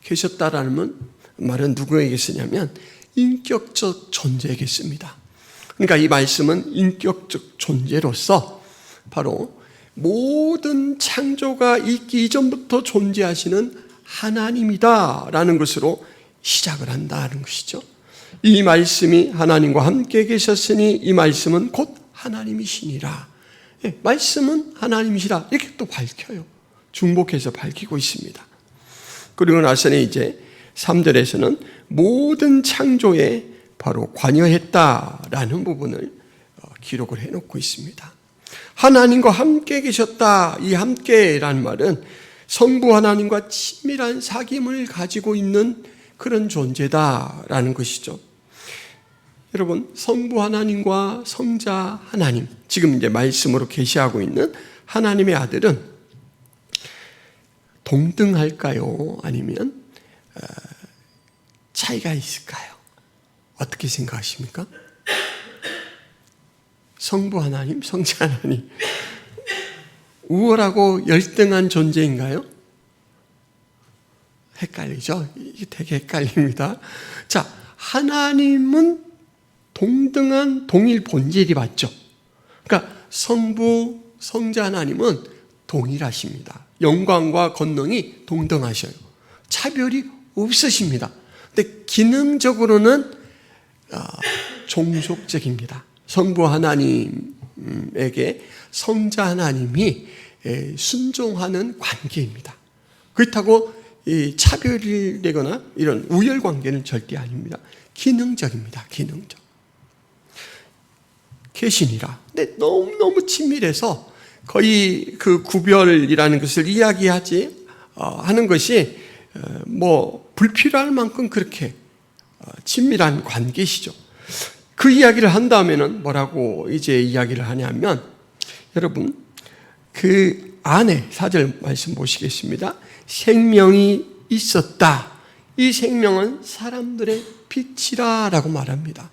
계셨다라는 말은 누구에게 쓰냐면 인격적 존재에게 씁니다. 그러니까 이 말씀은 인격적 존재로서 바로 모든 창조가 있기 이전부터 존재하시는 하나님이다라는 것으로 시작을 한다는 것이죠. 이 말씀이 하나님과 함께 계셨으니 이 말씀은 곧 하나님이시니라. 말씀은 하나님이시라, 이렇게 또 밝혀요. 중복해서 밝히고 있습니다. 그리고 나서는 이제 3절에서는 모든 창조에 바로 관여했다라는 부분을 기록을 해놓고 있습니다. 하나님과 함께 계셨다. 이 함께라는 말은 성부 하나님과 친밀한 사귐을 가지고 있는 그런 존재다라는 것이죠. 여러분, 성부 하나님과 성자 하나님, 지금 이제 말씀으로 계시하고 있는 하나님의 아들은 동등할까요? 아니면 차이가 있을까요? 어떻게 생각하십니까? 성부 하나님, 성자 하나님, 우월하고 열등한 존재인가요? 헷갈리죠? 이게 되게 헷갈립니다. 자, 하나님은 동등한 동일 본질이 맞죠? 그러니까 성부, 성자 하나님은 동일하십니다. 영광과 권능이 동등하셔요. 차별이 없으십니다. 근데 기능적으로는 종속적입니다. 성부 하나님에게 성자 하나님이 순종하는 관계입니다. 그렇다고 차별이 되거나 이런 우열 관계는 절대 아닙니다. 기능적입니다. 기능적. 계시니라. 근데 너무너무 친밀해서 거의 그 구별이라는 것을 이야기하지 하는 것이 불필요할 만큼 그렇게 친밀한 관계시죠. 그 이야기를 한다면은 뭐라고 이제 이야기를 하냐면, 여러분, 그 안에 4절 말씀 보시겠습니다. 생명이 있었다. 이 생명은 사람들의 빛이라라고 말합니다.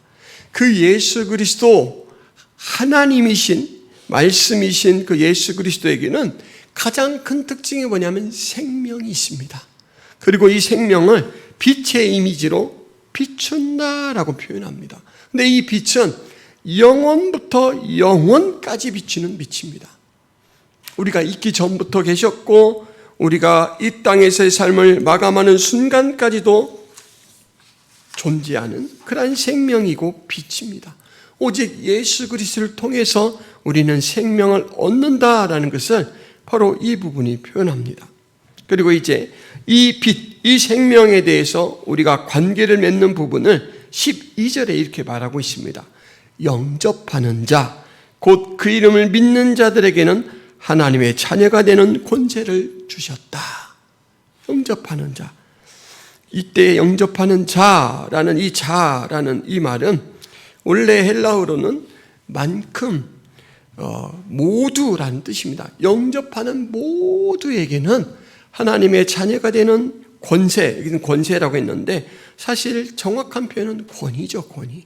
그 예수 그리스도, 하나님이신 말씀이신 그 예수 그리스도에게는 가장 큰 특징이 뭐냐면 생명이 있습니다. 그리고 이 생명을 빛의 이미지로 비춘다라고 표현합니다. 근데 이 빛은 영원부터 영원까지 비치는 빛입니다. 우리가 있기 전부터 계셨고 우리가 이 땅에서의 삶을 마감하는 순간까지도 존재하는 그러한 생명이고 빛입니다. 오직 예수 그리스도를 통해서 우리는 생명을 얻는다라는 것을 바로 이 부분이 표현합니다. 그리고 이제 이 빛, 이 생명에 대해서 우리가 관계를 맺는 부분을 12절에 이렇게 말하고 있습니다. 영접하는 자, 곧 그 이름을 믿는 자들에게는 하나님의 자녀가 되는 권세를 주셨다. 영접하는 자. 이때 영접하는 자라는 이 말은 원래 헬라어로는 만큼, 모두라는 뜻입니다. 영접하는 모두에게는 하나님의 자녀가 되는 권세, 여기는 권세라고 했는데 사실 정확한 표현은 권위죠, 권위.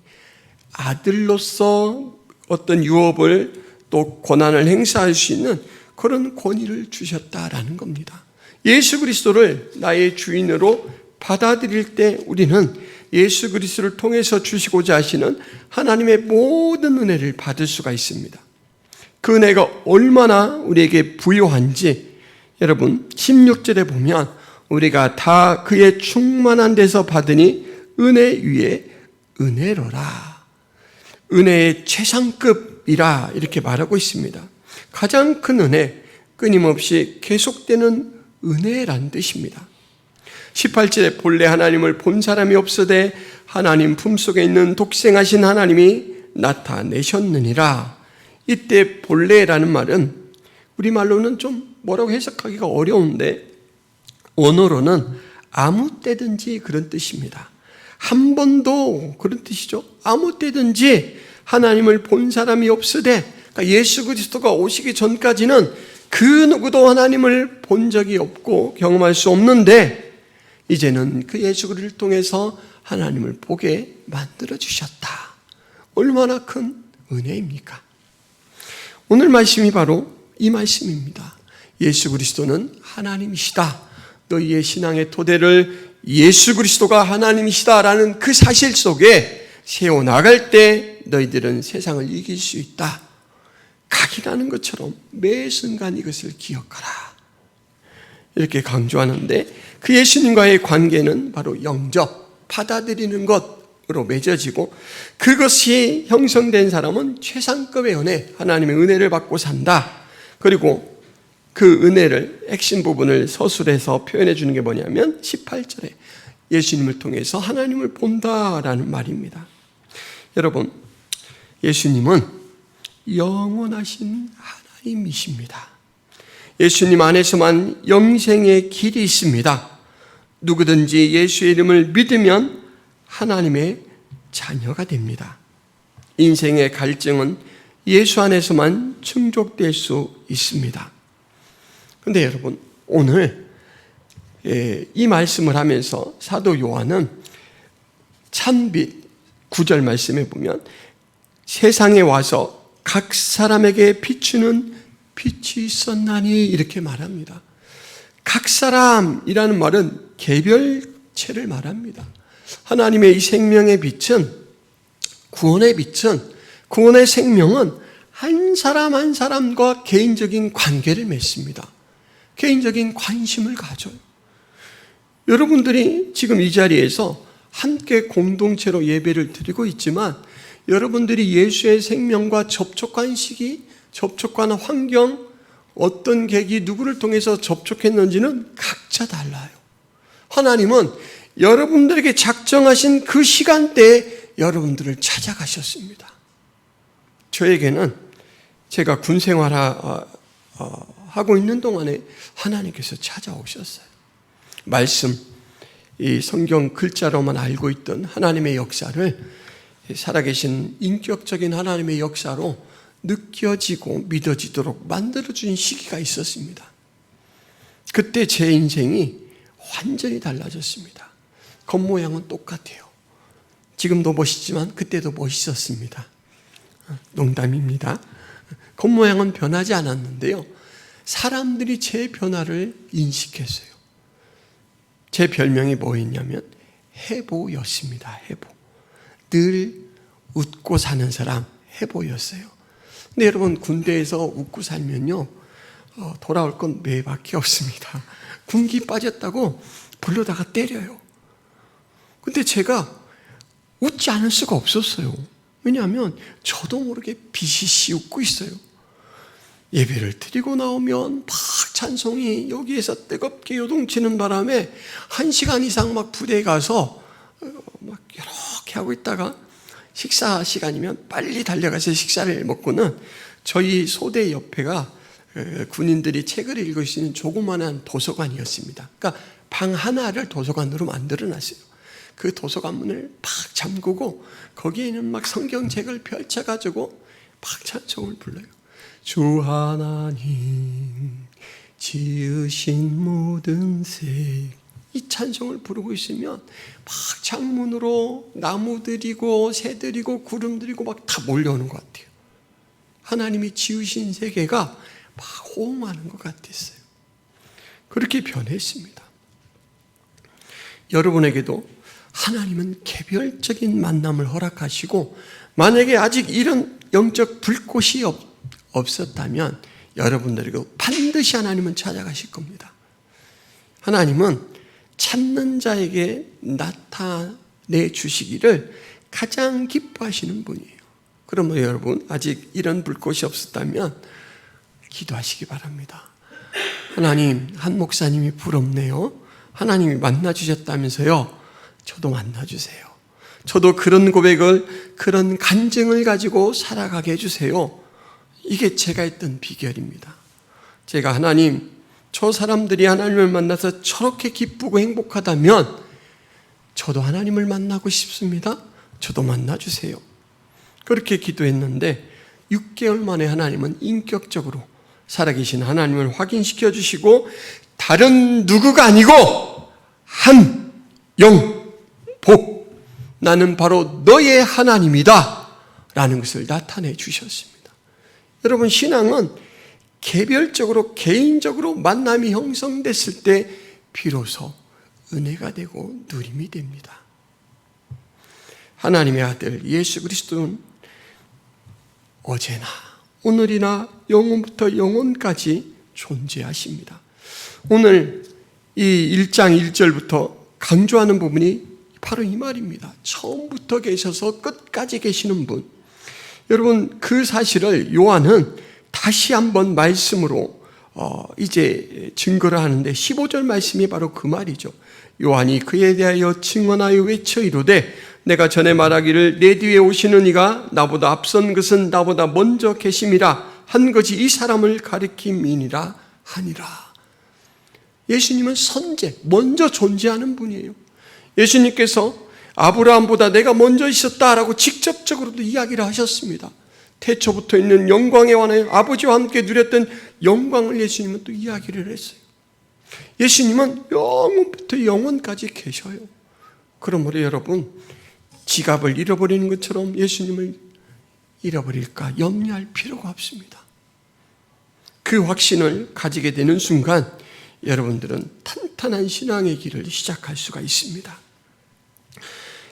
아들로서 어떤 유업을 또 권한을 행사할 수 있는 그런 권위를 주셨다라는 겁니다. 예수 그리스도를 나의 주인으로 받아들일 때 우리는 예수 그리스도를 통해서 주시고자 하시는 하나님의 모든 은혜를 받을 수가 있습니다. 그 은혜가 얼마나 우리에게 부요한지 여러분 16절에 보면 우리가 다 그의 충만한 데서 받으니 은혜 위에 은혜로라. 은혜의 최상급이라 이렇게 말하고 있습니다. 가장 큰 은혜, 끊임없이 계속되는 은혜라는 뜻입니다. 18절에 본래 하나님을 본 사람이 없으되 하나님 품속에 있는 독생하신 하나님이 나타내셨느니라. 이때 본래라는 말은 우리말로는 좀 뭐라고 해석하기가 어려운데 원어로는 아무 때든지 그런 뜻입니다. 한 번도 그런 뜻이죠. 아무 때든지 하나님을 본 사람이 없으되, 그러니까 예수 그리스도가 오시기 전까지는 그 누구도 하나님을 본 적이 없고 경험할 수 없는데 이제는 그 예수 그리스도를 통해서 하나님을 보게 만들어주셨다. 얼마나 큰 은혜입니까? 오늘 말씀이 바로 이 말씀입니다. 예수 그리스도는 하나님이시다. 너희의 신앙의 토대를 예수 그리스도가 하나님이시다라는 그 사실 속에 세워나갈 때 너희들은 세상을 이길 수 있다. 각인하는 것처럼 매 순간 이것을 기억하라. 이렇게 강조하는데 그 예수님과의 관계는 바로 영접, 받아들이는 것으로 맺어지고 그것이 형성된 사람은 최상급의 은혜, 하나님의 은혜를 받고 산다. 그리고 그 은혜를 핵심 부분을 서술해서 표현해 주는 게 뭐냐면 18절에 예수님을 통해서 하나님을 본다라는 말입니다. 여러분, 예수님은 영원하신 하나님이십니다. 예수님 안에서만 영생의 길이 있습니다. 누구든지 예수의 이름을 믿으면 하나님의 자녀가 됩니다. 인생의 갈증은 예수 안에서만 충족될 수 있습니다. 그런데 여러분, 오늘 이 말씀을 하면서 사도 요한은 참빛 9절 말씀에 보면 세상에 와서 각 사람에게 비추는 빛이 있었나니 이렇게 말합니다. 각 사람이라는 말은 개별체를 말합니다. 하나님의 이 생명의 빛은, 구원의 빛은, 구원의 생명은 한 사람 한 사람과 개인적인 관계를 맺습니다. 개인적인 관심을 가져요. 여러분들이 지금 이 자리에서 함께 공동체로 예배를 드리고 있지만 여러분들이 예수의 생명과 접촉한 시기, 접촉한 환경, 어떤 계기, 누구를 통해서 접촉했는지는 각자 달라요. 하나님은 여러분들에게 작정하신 그 시간대에 여러분들을 찾아가셨습니다. 저에게는 제가 군 생활하고 있는 동안에 하나님께서 찾아오셨어요. 말씀, 이 성경 글자로만 알고 있던 하나님의 역사를 살아계신 인격적인 하나님의 역사로 느껴지고 믿어지도록 만들어준 시기가 있었습니다. 그때 제 인생이 완전히 달라졌습니다. 겉모양은 똑같아요. 지금도 멋있지만 그때도 멋있었습니다. 농담입니다. 겉모양은 변하지 않았는데요. 사람들이 제 변화를 인식했어요. 제 별명이 뭐였냐면 해보였습니다. 해보. 늘 웃고 사는 사람, 해보였어요. 근데 여러분, 군대에서 웃고 살면요, 돌아올 건 매밖에 없습니다. 군기 빠졌다고 불러다가 때려요. 근데 제가 웃지 않을 수가 없었어요. 왜냐하면 저도 모르게 비시시 웃고 있어요. 예배를 드리고 나오면 막 찬송이 여기에서 뜨겁게 요동치는 바람에 1시간 이상 막 부대에 가서 막 이렇게 하고 있다가 식사 시간이면 빨리 달려가서 식사를 먹고는 저희 소대 옆에가 군인들이 책을 읽을 수 있는 조그마한 도서관이었습니다. 그러니까 방 하나를 도서관으로 만들어놨어요. 그 도서관 문을 팍 잠그고 거기에 있는 막 성경책을 펼쳐가지고 막 찬송을 불러요. 주 하나님 지으신 모든 색, 이 찬송을 부르고 있으면 막 창문으로 나무들이고 새들이고 구름들이고 막 다 몰려오는 것 같아요. 하나님이 지으신 세계가 막 호응하는 것 같았어요. 그렇게 변했습니다. 여러분에게도 하나님은 개별적인 만남을 허락하시고, 만약에 아직 이런 영적 불꽃이 없었다면 여러분들에게 반드시 하나님은 찾아가실 겁니다. 하나님은 찾는 자에게 나타내 주시기를 가장 기뻐하시는 분이에요. 그러면 여러분, 아직 이런 불꽃이 없었다면 기도하시기 바랍니다. 하나님, 한 목사님이 부럽네요. 하나님이 만나주셨다면서요. 저도 만나주세요. 저도 그런 고백을, 그런 간증을 가지고 살아가게 해주세요. 이게 제가 했던 비결입니다. 제가 하나님, 저 사람들이 하나님을 만나서 저렇게 기쁘고 행복하다면 저도 하나님을 만나고 싶습니다. 저도 만나주세요. 그렇게 기도했는데 6개월 만에 하나님은 인격적으로 살아계신 하나님을 확인시켜 주시고, 다른 누구가 아니고 한 영 복, 나는 바로 너의 하나님이다 라는 것을 나타내 주셨습니다. 여러분, 신앙은 개별적으로 개인적으로 만남이 형성됐을 때 비로소 은혜가 되고 누림이 됩니다. 하나님의 아들 예수 그리스도는 어제나 오늘이나 영원부터 영원까지 존재하십니다. 오늘 이 1장 1절부터 강조하는 부분이 바로 이 말입니다. 처음부터 계셔서 끝까지 계시는 분. 여러분, 그 사실을 요한은 다시 한번 말씀으로 이제 증거를 하는데 15절 말씀이 바로 그 말이죠. 요한이 그에 대하여 증언하여 외쳐 이르되 내가 전에 말하기를 내 뒤에 오시는 이가 나보다 앞선 것은 나보다 먼저 계심이라 한 것이 이 사람을 가리킴이니라 하니라. 예수님은 선제, 먼저 존재하는 분이에요. 예수님께서 아브라함보다 내가 먼저 있었다라고 직접적으로도 이야기를 하셨습니다. 태초부터 있는 영광에 관하여 아버지와 함께 누렸던 영광을 예수님은 또 이야기를 했어요. 예수님은 영원부터 영원까지 계셔요. 그러므로 여러분, 지갑을 잃어버리는 것처럼 예수님을 잃어버릴까 염려할 필요가 없습니다. 그 확신을 가지게 되는 순간 여러분들은 탄탄한 신앙의 길을 시작할 수가 있습니다.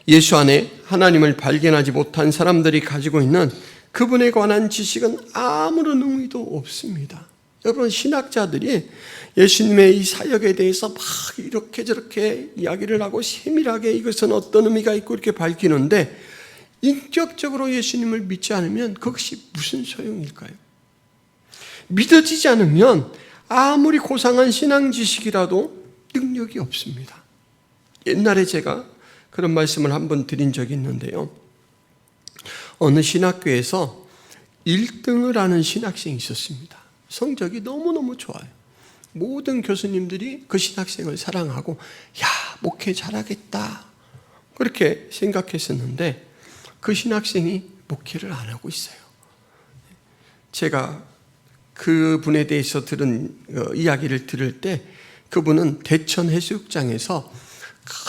예수 안에 하나님을 발견하지 못한 사람들이 가지고 있는 그분에 관한 지식은 아무런 의미도 없습니다. 여러분, 신학자들이 예수님의 이 사역에 대해서 막 이렇게 저렇게 이야기를 하고 세밀하게 이것은 어떤 의미가 있고 이렇게 밝히는데, 인격적으로 예수님을 믿지 않으면 그것이 무슨 소용일까요? 믿어지지 않으면 아무리 고상한 신앙 지식이라도 능력이 없습니다. 옛날에 제가 그런 말씀을 한번 드린 적이 있는데요. 어느 신학교에서 1등을 하는 신학생이 있었습니다. 성적이 너무너무 좋아요. 모든 교수님들이 그 신학생을 사랑하고 야, 목회 잘하겠다 그렇게 생각했었는데 그 신학생이 목회를 안 하고 있어요. 제가 그분에 대해서 들은 이야기를 들을 때 그분은 대천 해수욕장에서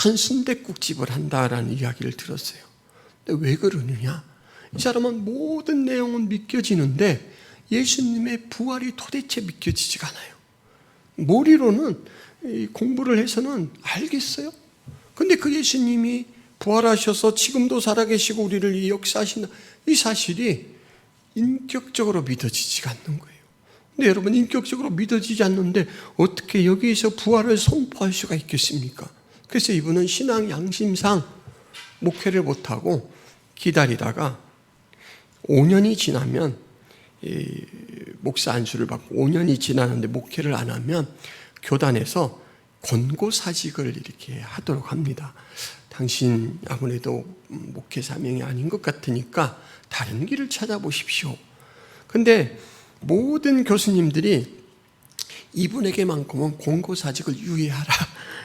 큰 순댓국집을 한다라는 이야기를 들었어요. 근데 왜 그러느냐? 이 사람은 모든 내용은 믿겨지는데 예수님의 부활이 도대체 믿겨지지가 않아요. 머리로는 공부를 해서는 알겠어요. 근데 그 예수님이 부활하셔서 지금도 살아계시고 우리를 역사하신다, 이 사실이 인격적으로 믿어지지가 않는 거예요. 근데 여러분, 인격적으로 믿어지지 않는데 어떻게 여기에서 부활을 선포할 수가 있겠습니까? 그래서 이분은 신앙 양심상 목회를 못하고 기다리다가 5년이 지나면 목사 안수를 받고 5년이 지나는데 목회를 안 하면 교단에서 권고사직을 이렇게 하도록 합니다. 당신 아무래도 목회 사명이 아닌 것 같으니까 다른 길을 찾아보십시오. 근데 모든 교수님들이 이분에게만큼은 권고사직을 유예하라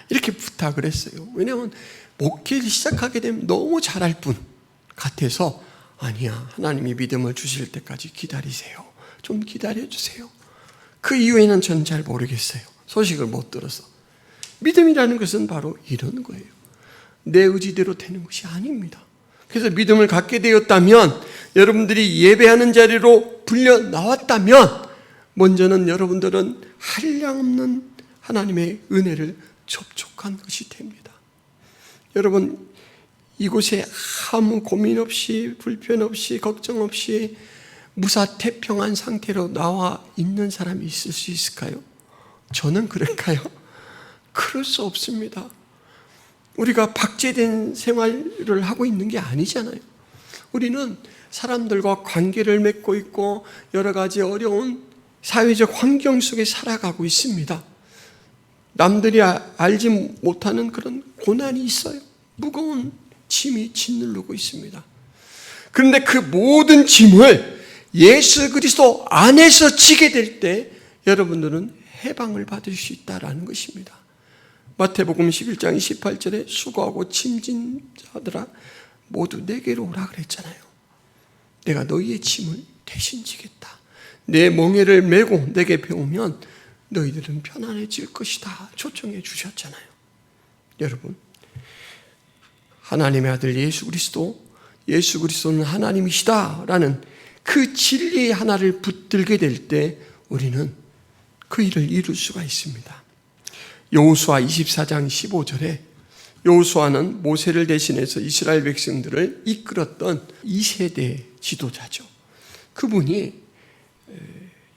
이렇게 부탁을 했어요. 왜냐하면 목회를 시작하게 되면 너무 잘할 분 같아서 아니야, 하나님이 믿음을 주실 때까지 기다리세요. 좀 기다려주세요. 그 이후에는 저는 잘 모르겠어요. 소식을 못 들어서. 믿음이라는 것은 바로 이런 거예요. 내 의지대로 되는 것이 아닙니다. 그래서 믿음을 갖게 되었다면, 여러분들이 예배하는 자리로 불려 나왔다면, 먼저는 여러분들은 한량없는 하나님의 은혜를 접촉한 것이 됩니다. 여러분, 이곳에 아무 고민 없이, 불편 없이, 걱정 없이 무사태평한 상태로 나와 있는 사람이 있을 수 있을까요? 저는 그럴까요? 그럴 수 없습니다. 우리가 박제된 생활을 하고 있는 게 아니잖아요. 우리는 사람들과 관계를 맺고 있고 여러 가지 어려운 사회적 환경 속에 살아가고 있습니다. 남들이 알지 못하는 그런 고난이 있어요. 무거운 짐이 짓누르고 있습니다. 그런데 그 모든 짐을 예수 그리스도 안에서 지게 될 때 여러분들은 해방을 받을 수 있다는 것입니다. 마태복음 11장 28절에 수고하고 짐진 자들아 모두 내게로 오라 그랬잖아요. 내가 너희의 짐을 대신 지겠다. 내 멍에를 메고 내게 배우면 너희들은 편안해질 것이다 초청해 주셨잖아요. 여러분, 하나님의 아들 예수 그리스도는 하나님이시다라는 그 진리 하나를 붙들게 될 때 우리는 그 일을 이룰 수가 있습니다. 여호수아 24장 15절에 여호수아는 모세를 대신해서 이스라엘 백성들을 이끌었던 2세대 지도자죠. 그분이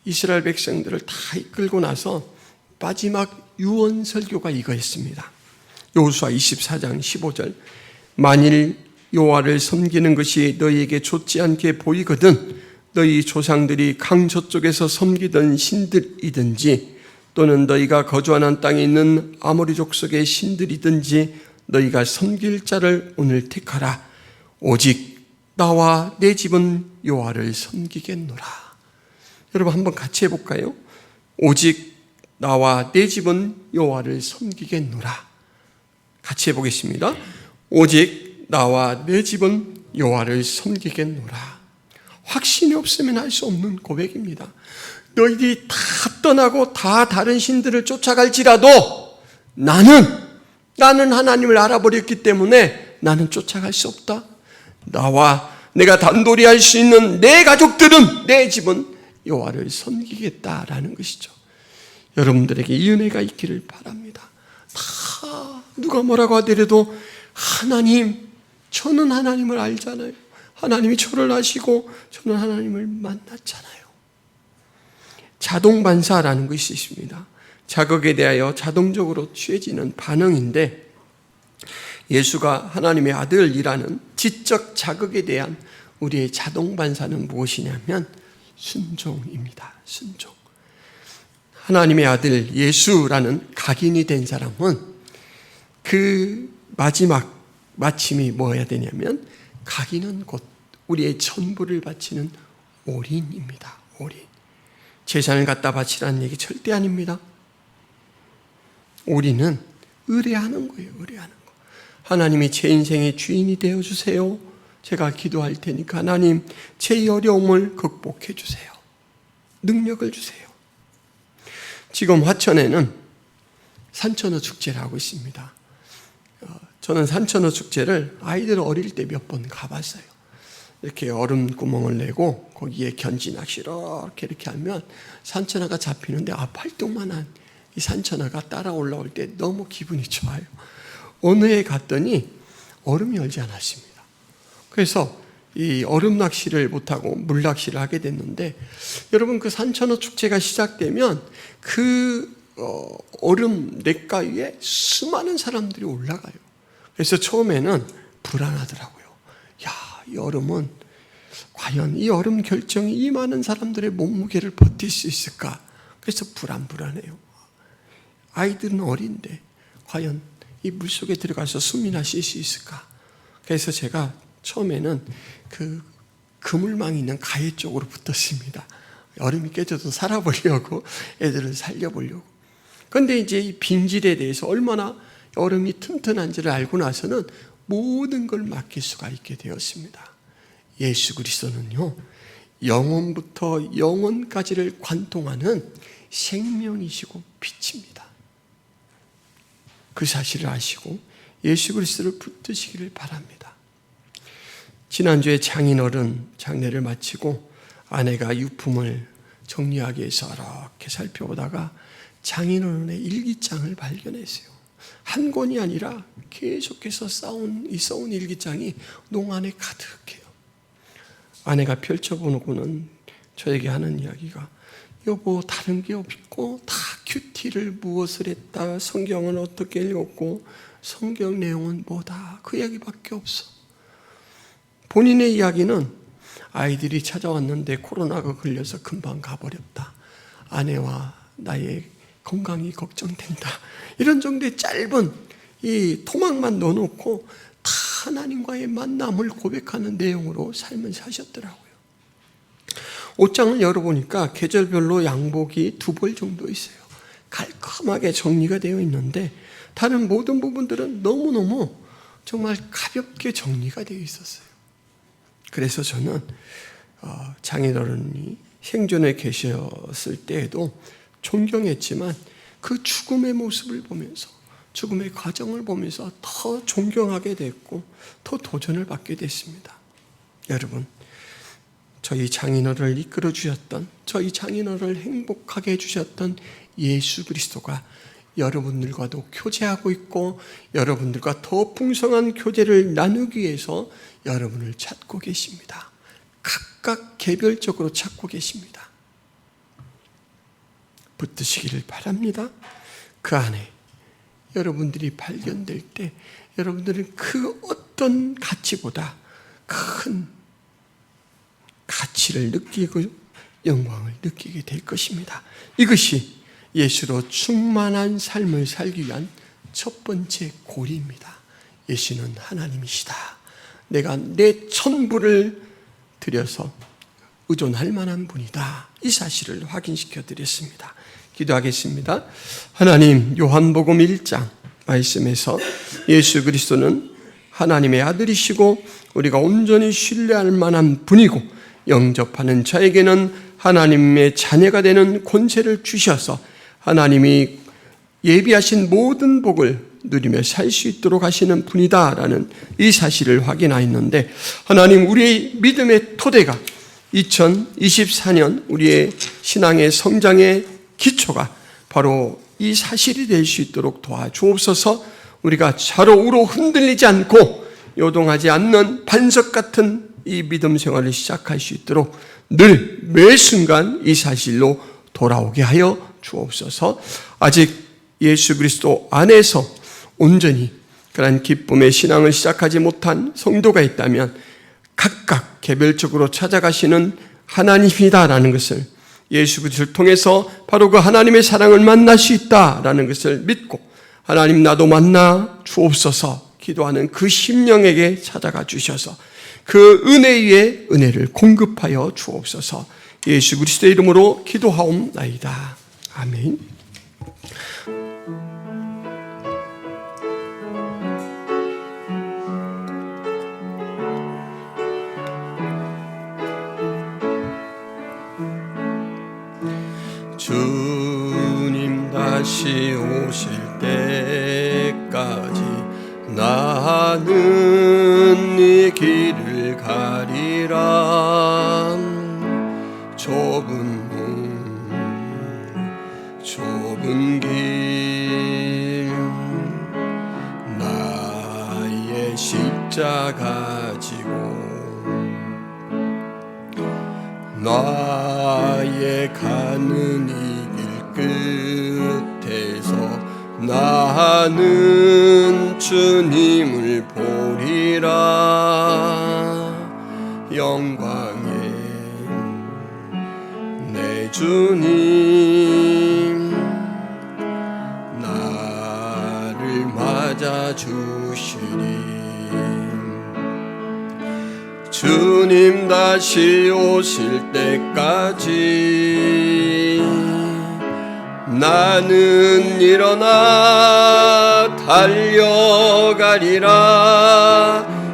이스라엘 백성들을 다 이끌고 나서 마지막 유언 설교가 이거였습니다. 여호수아 24장 15절 만일 여호와를 섬기는 것이 너희에게 좋지 않게 보이거든 너희 조상들이 강 저쪽에서 섬기던 신들이든지 또는 너희가 거주하는 땅에 있는 아모리 족속의 신들이든지 너희가 섬길 자를 오늘 택하라. 오직 나와 내 집은 여호와를 섬기겠노라. 여러분 한번 같이 해볼까요? 오직 나와 내 집은 여호와를 섬기겠노라. 같이 해보겠습니다. 오직 나와 내 집은 여호와를 섬기겠노라. 확신이 없으면 할 수 없는 고백입니다. 너희들이 다 떠나고 다 다른 신들을 쫓아갈지라도 나는 하나님을 알아버렸기 때문에 나는 쫓아갈 수 없다. 나와 내가 단돌이 할 수 있는 내 가족들은, 내 집은 여호와를 섬기겠다라는 것이죠. 여러분들에게 이 은혜가 있기를 바랍니다. 다 누가 뭐라고 하더라도 하나님, 저는 하나님을 알잖아요. 하나님이 저를 아시고 저는 하나님을 만났잖아요. 자동반사라는 것이 있습니다. 자극에 대하여 자동적으로 취해지는 반응인데 예수가 하나님의 아들이라는 지적 자극에 대한 우리의 자동반사는 무엇이냐면 순종입니다. 순종. 하나님의 아들 예수라는 각인이 된 사람은 그 마지막 마침이 뭐여야 되냐면 각인은 곧 우리의 전부를 바치는 올인입니다. 올인. 재산을 갖다 바치라는 얘기 절대 아닙니다. 올인은 의뢰하는 거예요. 의뢰하는 거. 하나님이 제 인생의 주인이 되어주세요. 제가 기도할 테니까 하나님 제 어려움을 극복해 주세요. 능력을 주세요. 지금 화천에는 산천어 축제를 하고 있습니다. 저는 산천어 축제를 아이들 어릴 때 몇 번 가봤어요. 이렇게 얼음 구멍을 내고 거기에 견지 낚시를 이렇게 하면 산천어가 잡히는데 팔뚝만한 이 산천어가 따라 올라올 때 너무 기분이 좋아요. 어느 해 갔더니 얼음이 얼지 않았습니다. 그래서 이 얼음 낚시를 못하고 물 낚시를 하게 됐는데, 여러분 그 산천어 축제가 시작되면 그 얼음 냇가 위에 수많은 사람들이 올라가요. 그래서 처음에는 불안하더라고요. 야, 이 얼음은 과연 이 얼음 결정이 이 많은 사람들의 몸무게를 버틸 수 있을까? 그래서 불안해요. 아이들은 어린데 과연 이 물속에 들어가서 숨이나 쉴 수 있을까? 그래서 제가 처음에는 그 그물망이 있는 가해 쪽으로 붙었습니다. 얼음이 깨져도 살아보려고, 애들을 살려보려고. 그런데 이제 이 빙질에 대해서 얼마나 얼음이 튼튼한지를 알고 나서는 모든 걸 맡길 수가 있게 되었습니다. 예수 그리스도는요, 영원부터 영원까지를 관통하는 생명이시고 빛입니다. 그 사실을 아시고 예수 그리스도를 붙드시기를 바랍니다. 지난주에 장인어른 장례를 마치고 아내가 유품을 정리하기 위해서 이렇게 살펴보다가 장인어른의 일기장을 발견했어요. 한 권이 아니라 계속해서 써온 일기장이 농안에 가득해요. 아내가 펼쳐보고는 저에게 하는 이야기가, 여보, 다른 게 없고 다 큐티를 무엇을 했다, 성경은 어떻게 읽었고 성경 내용은 뭐다, 그 이야기밖에 없어. 본인의 이야기는 아이들이 찾아왔는데 코로나가 걸려서 금방 가버렸다, 아내와 나의 건강이 걱정된다, 이런 정도의 짧은 이 토막만 넣어놓고 다 하나님과의 만남을 고백하는 내용으로 삶을 사셨더라고요. 옷장을 열어보니까 계절별로 양복이 2벌 정도 있어요. 깔끔하게 정리가 되어 있는데 다른 모든 부분들은 너무너무 정말 가볍게 정리가 되어 있었어요. 그래서 저는 장인어른이 생전에 계셨을 때에도 존경했지만 그 죽음의 모습을 보면서, 죽음의 과정을 보면서 더 존경하게 됐고 더 도전을 받게 됐습니다. 여러분, 저희 장인어른을 이끌어 주셨던, 저희 장인어른을 행복하게 해주셨던 예수 그리스도가 여러분들과도 교제하고 있고 여러분들과 더 풍성한 교제를 나누기 위해서 여러분을 찾고 계십니다. 각각 개별적으로 찾고 계십니다. 붙드시기를 바랍니다. 그 안에 여러분들이 발견될 때 여러분들은 그 어떤 가치보다 큰 가치를 느끼고 영광을 느끼게 될 것입니다. 이것이 예수로 충만한 삶을 살기 위한 첫 번째 고리입니다. 예수는 하나님이시다. 내가 내 전부를 드려서 의존할 만한 분이다. 이 사실을 확인시켜 드렸습니다. 기도하겠습니다. 하나님, 요한복음 1장 말씀에서 예수 그리스도는 하나님의 아들이시고 우리가 온전히 신뢰할 만한 분이고 영접하는 자에게는 하나님의 자녀가 되는 권세를 주셔서 하나님이 예비하신 모든 복을 누리며 살 수 있도록 하시는 분이다라는 이 사실을 확인하였는데, 하나님, 우리의 믿음의 토대가 2024년 우리의 신앙의 성장의 기초가 바로 이 사실이 될 수 있도록 도와주옵소서. 우리가 좌로 우로 흔들리지 않고 요동하지 않는 반석 같은 이 믿음 생활을 시작할 수 있도록 늘 매 순간 이 사실로 돌아오게 하여 주옵소서. 아직 예수 그리스도 안에서 온전히 그런 기쁨의 신앙을 시작하지 못한 성도가 있다면 각각 개별적으로 찾아가시는 하나님이다라는 것을, 예수 그리스도를 통해서 바로 그 하나님의 사랑을 만날 수 있다라는 것을 믿고 하나님, 나도 만나 주옵소서 기도하는 그 심령에게 찾아가 주셔서 그 은혜 위에 은혜를 공급하여 주옵소서. 예수 그리스도의 이름으로 기도하옵나이다. 아멘. 주님 다시 오실 때까지 나는 이 길을 가리라. 좁은 길, 나의 십자가 지고 나의 가는 이 길 끝에서 나는 주님을 보리라. 영광의 내 주님 나를 맞아주시리. 주님 다시 오실 때까지 나는 일어나 달려가리라.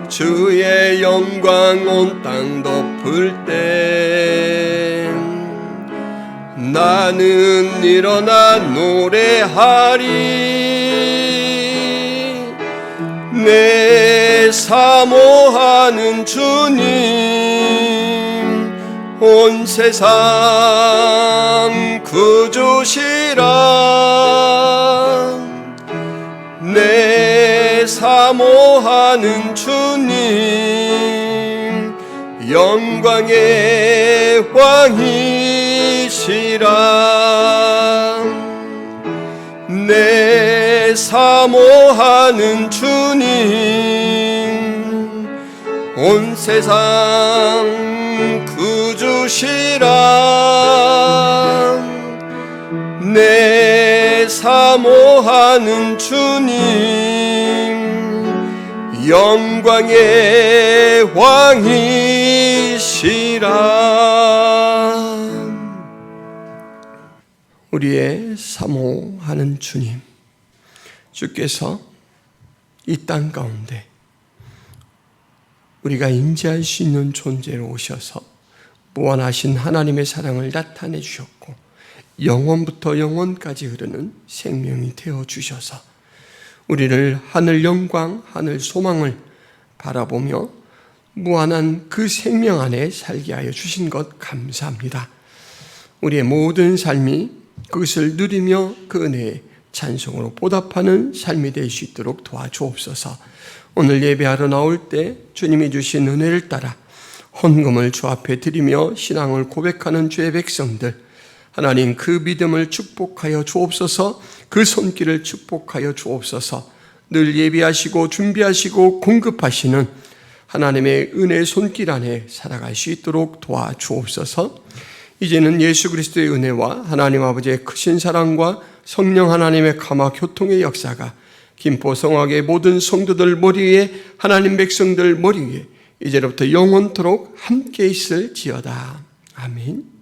주의 영광 온 땅 덮을 때 나는 일어나 노래하리. 내 사모하는 주님 온 세상 구주시라. 내 사모하는 주님 영광의 왕이시라. 내 사모하는 주님 온 세상 구주시라. 내 사모하는 주님 영광의 왕이시라. 우리의 사모하는 주님, 주께서 이 땅 가운데 우리가 인지할 수 있는 존재로 오셔서 무한하신 하나님의 사랑을 나타내 주셨고 영원부터 영원까지 흐르는 생명이 되어 주셔서 우리를 하늘 영광, 하늘 소망을 바라보며 무한한 그 생명 안에 살게 하여 주신 것 감사합니다. 우리의 모든 삶이 그것을 누리며 그 은혜에 찬송으로 보답하는 삶이 될 수 있도록 도와주옵소서. 오늘 예배하러 나올 때 주님이 주신 은혜를 따라 헌금을 주 앞에 드리며 신앙을 고백하는 주의 백성들, 하나님 그 믿음을 축복하여 주옵소서. 그 손길을 축복하여 주옵소서. 늘 예비하시고 준비하시고 공급하시는 하나님의 은혜의 손길 안에 살아갈 수 있도록 도와주옵소서. 이제는 예수 그리스도의 은혜와 하나님 아버지의 크신 사랑과 성령 하나님의 감화 교통의 역사가 김포 성악의 모든 성도들 머리 위에, 하나님 백성들 머리 위에 이제로부터 영원토록 함께 있을지어다. 아멘.